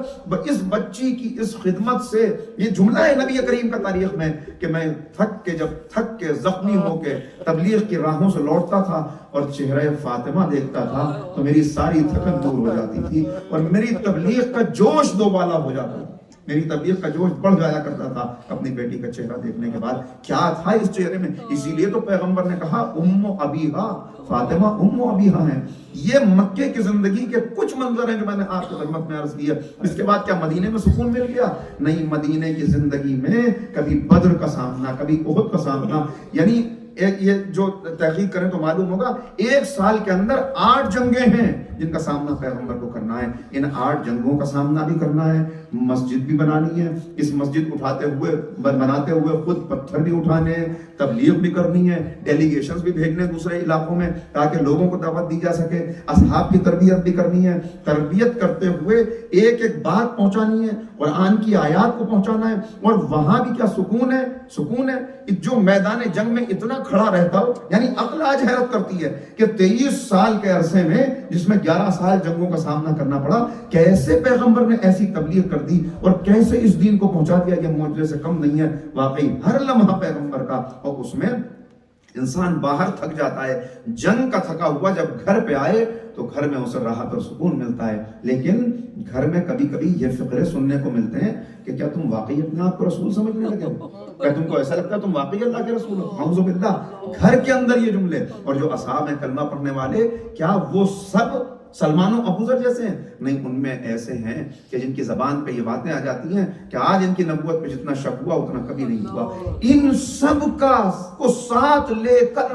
اس بچی کی اس خدمت سے، یہ جملہ ہے نبی کریم کا تاریخ میں کہ میں جب تھک کے زخمی ہو کے تبلیغ کی راہوں سے لوٹتا تھا اور چہرہ فاطمہ دیکھتا تھا تو میری ساری تھکن دور ہو جاتی تھی اور میری تبلیغ کا جوش دوبالا ہو جاتا تھا، میری تبلیغ کا جوش بڑھ جایا کرتا تھا اپنی بیٹی کا چہرہ دیکھنے کے بعد۔ کیا تھا اس چہرے میں؟ اسی لیے تو پیغمبر نے کہا ام ابیہا، فاطمہ ام ابیہا ہیں۔ یہ مکے کی زندگی کے کچھ منظر ہیں جو میں نے آپ کی خدمت میں عرض کیا۔ اس کے بعد کیا مدینے میں سکون مل گیا؟ نہیں، مدینے کی زندگی میں کبھی بدر کا سامنا، کبھی احد کا سامنا، یعنی یہ جو تحقیق کریں تو معلوم ہوگا 1 سال کے اندر 8 جنگیں ہیں جن کا سامنا پیغمبر کو کرنا ہے۔ ان 8 جنگوں کا سامنا بھی کرنا ہے، مسجد بھی بنانی ہے، اس مسجد بناتے ہوئے خود پتھر بھی اٹھانے ہیں، تبلیغ بھی کرنی ہے، ڈیلیگیشنز بھی بھیجنے دوسرے علاقوں میں تاکہ لوگوں کو دعوت دی جا سکے، اصحاب کی تربیت بھی کرنی ہے، تربیت کرتے ہوئے ایک ایک بات پہنچانی ہے، قرآن کی آیات کو پہنچانا ہے۔ اور وہاں بھی کیا سکون ہے جو میدان جنگ میں اتنا کھڑا رہتا ہو، یعنی عقل آج حیرت کرتی ہے کہ 23 سال کے عرصے میں جس میں 11 سال جنگوں کا سامنا کرنا پڑا، کیسے پیغمبر نے ایسی تبلیغ کر دی اور کیسے اس دین کو پہنچا دیا۔ یہ معجزے سے کم نہیں ہے، واقعی ہر لمحہ پیغمبر کا۔ اور اس میں انسان باہر تھک جاتا ہے، جنگ کا تھکا ہوا جب گھر پہ آئے تو گھر میں اسے راحت اور سکون ملتا ہے، لیکن گھر میں کبھی کبھی یہ فقرے سننے کو ملتے ہیں کہ کیا تم واقعی اپنے آپ کو رسول سمجھنے لگے ہو؟ کیا تم کو ایسا لگتا ہے تم واقعی اللہ کے رسول ہو؟ اعوذ باللہ۔ گھر کے اندر یہ جملے، اور جو اصحاب ہیں کلمہ پڑھنے والے، کیا وہ سب سلمان و ابو ذر جیسے ہیں؟ نہیں، ان میں ایسے ہیں کہ جن کی زبان پہ یہ باتیں آ جاتی ہیں کہ آج ان کی نبوت پہ جتنا شک ہوا اتنا کبھی نہیں ہوا۔ ان سب کا کو ساتھ لے کر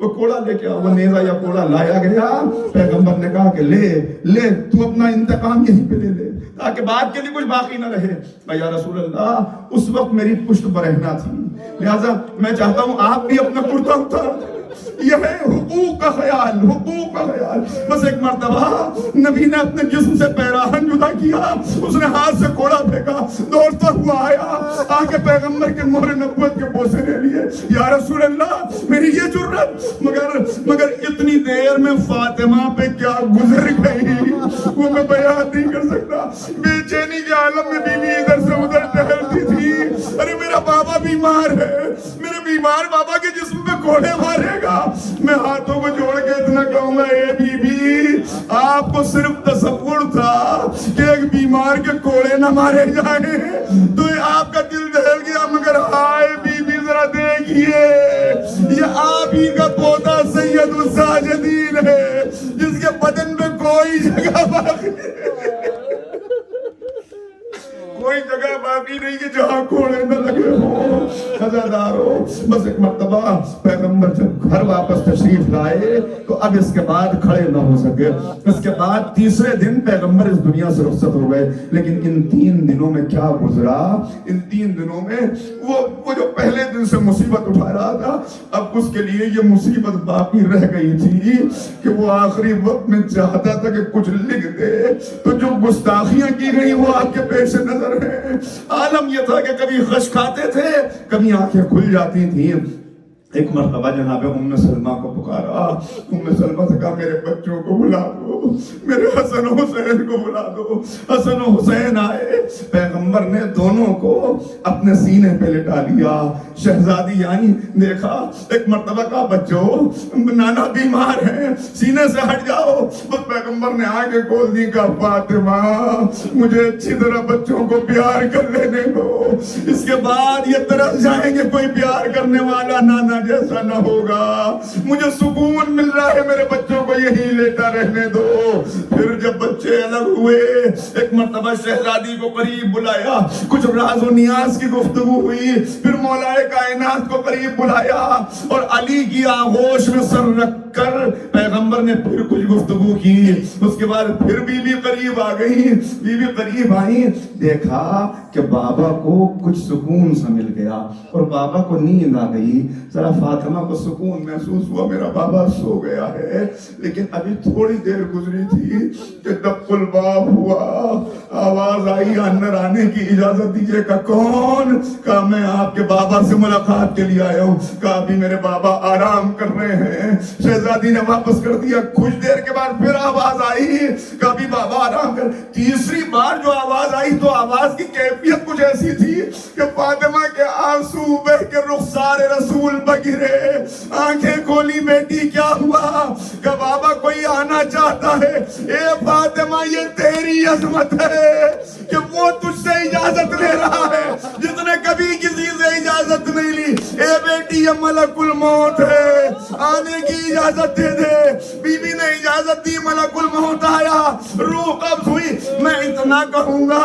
وہ کوڑا لے کے وہ نیزہ یا کوڑا لایا گیا. پیغمبر نے کہا کہ لے تو اپنا انتقام یہیں پہ لے تاکہ بعد کے لیے کچھ باقی نہ رہے. یا رسول اللہ اس وقت میری پشت پر رہنا تھی, لہذا میں چاہتا ہوں آپ بھی اپنا کرتا اتار. یہ ہے حقوق کا خیال, حقوق کا خیال. بس ایک مرتبہ نبی نے اپنے جسم سے پیراہن جدا کیا, اس نے ہاتھ سے کوڑا پھینکا, دوڑتا ہوا آیا, آ کے پیغمبر کے مہر نبوت کے بوسے لے لیے. یا رسول اللہ میری یہ جرت, مگر اتنی دیر میں فاطمہ پہ کیا گزر گئی وہ میں بیان نہیں کر سکتا. بے چینی کے عالم میں بیوی ادھر سے ادھر ٹہلتی تھی. ارے میرا بابا بیمار ہے, میرے بیمار بابا کے جسم پہ کوڑے مارے گا. میں ہاتھوں کو جوڑ کے اتنا کہوں گا, اے بی بی آپ کو صرف تصور تھا کہ ایک بیمار کے کوڑے نہ مارے جائیں تو آپ کا دل دہل گیا, مگر ہائے بی بی ذرا دیکھیے یہ آپ ہی کا پوتا سید الساجدین ہے جس کے بدن میں کوئی جگہ باقی کوئی جگہ باقی نہیں کہ جہاں کوڑے نہ لگے ہوں. خزادارو بس ایک مرتبہ پیغمبر جب گھر واپس تشریف لائے تو اب اس کے بعد کھڑے نہ ہو سکے. اس کے بعد تیسرے دن پیغمبر اس دنیا سے رخصت ہو گئے. لیکن ان 3 دنوں میں کیا گزرا, ان 3 دنوں میں وہ جو پہلے دن سے مصیبت اٹھا رہا تھا, اب اس کے لیے یہ مصیبت باقی رہ گئی تھی کہ وہ آخری وقت میں چاہتا تھا کہ کچھ لکھ دے. تو جو گستاخیاں کی گئی وہ آپ کے پیش نظر ہے. عالم یہ تھا کہ کبھی غش کھاتے تھے, کبھی آنکھیں کھل جاتی تھیں. ایک مرتبہ جناب ام سلمہ کو پکارا. ام سلمہ سے کہا میرے بچوں کو بلا دو, میرے حسن و حسین کو بلا دو. حسن و حسین آئے, پیغمبر نے دونوں کو اپنے سینے پہ لٹا لیا. شہزادی آئی, دیکھا, ایک مرتبہ کہا بچوں نانا بیمار ہیں, سینے سے ہٹ جاؤ. بس پیغمبر نے آگے کھول دی, کہا فاطمہ مجھے اچھی طرح بچوں کو پیار کر لینے دو, اس کے بعد یہ ترس جائیں گے کوئی پیار کرنے والا نانا جیسا نہ ہوگا. مجھے سکون مل رہا ہے, میرے بچوں کو یہی لیٹا رہنے دو. پھر جب بچے الگ ہوئے, ایک مرتبہ شہزادی کو قریب بلایا, کچھ راز و نیاز کی گفتگو ہوئی. پھر مولا کائنات کو قریب بلایا اور علی کی آغوش میں سر رکھ کر پیغمبر نے پھر کچھ گفتگو کی. اس کے بعد پھر بی بی قریب آ گئی, بی بی قریب آئی, دیکھا کہ بابا کو کچھ سکون سا مل گیا اور بابا کو نیند آ گئی. ذرا فاطمہ کو سکون محسوس ہوا, میرا بابا سو گیا ہے. لیکن ابھی تھوڑی دیر گزری تھی کہ دق الباب ہوا, آواز آئی, اندر آنے کی اجازت دیجیے. کہ کون؟ کہا میں آپ کے بابا سے ملاقات کے لیے آیا ہوں. کہا ابھی میرے بابا آرام کر رہے ہیں. شہزادی نے واپس کر دیا. کچھ دیر کے بعد پھر آواز آئی, کہا ابھی بابا آرام کر. تیسری بار جو آواز آئی تو آواز کی کیفیت کچھ ایسی تھی کہ فاطمہ کے آنسو بہ کے رخسار رسول بگرے. آنکھیں کھولی, بیٹی کیا ہوا؟ کہ بابا کوئی آنا چاہتا ہے. اے فاطمہ یہ تیری عظمت ہے کہ وہ تجھ سے اجازت لے رہا ہے جس نے کبھی کسی سے اجازت نہیں لی. اے بیٹی یہ ملک الموت ہے, آنے کی اجازت دے دے. بی بی نے اجازت دی, ملک الموت آیا, روح قبض ہوئی. میں اتنا کہوں گا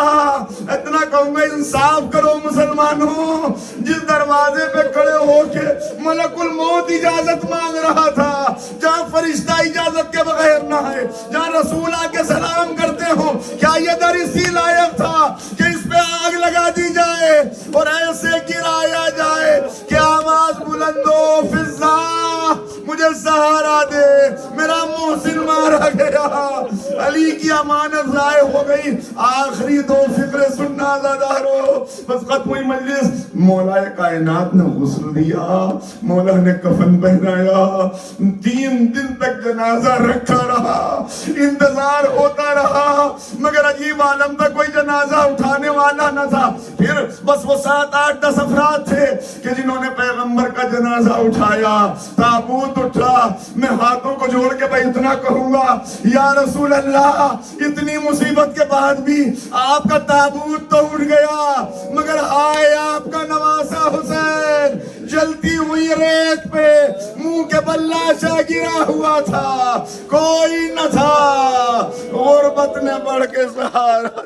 انصاف کرو مسلمانوں, جس دروازے پہ کھڑے ہو کے ملک الموت اجازت مانگ رہا تھا, جہاں فرشتہ اجازت کے بغیر نہ ہے, جہاں رسول آ کے سلام کرتے ہو, کیا یہ در اسی لائق تھا کہ اس پہ آگ لگا دی جائے اور ایسے گرایا جائے کہ آواز بلند ہو, فضا مجھے سہارا دے, میرا محسن مارا گیا. علی کی امانت ضائع ہو گئی. آخری 2 فکرے سننا زادارو, بس ختم ہوئی مجلس. مولا کائنات نے غسل دیا, مولا نے کفن پہنایا, 3 دن تک جنازہ رکھا رہا, انتظار ہوتا رہا, مگر عجیب عالم تھا, کوئی جنازہ اٹھانے والا نہ تھا. پھر بس وہ 7, 8, 10 افراد تھے کہ جنہوں نے پیغمبر کا جنازہ اٹھایا. تابوت اٹھا. میں ہاتھوں کو جوڑ کے بھائی اتنا کہوں گا, یا رسول اللہ اتنی مصیبت کے بعد بھی آپ کا تابوت تو اٹھ گیا, مگر ہائے آپ کا نواسا حسین جلتی ہوئی ریت پہ منہ کے بل لاشا گرا ہوا تھا, کوئی نہ تھا. غربت نے بڑھ کے سہارا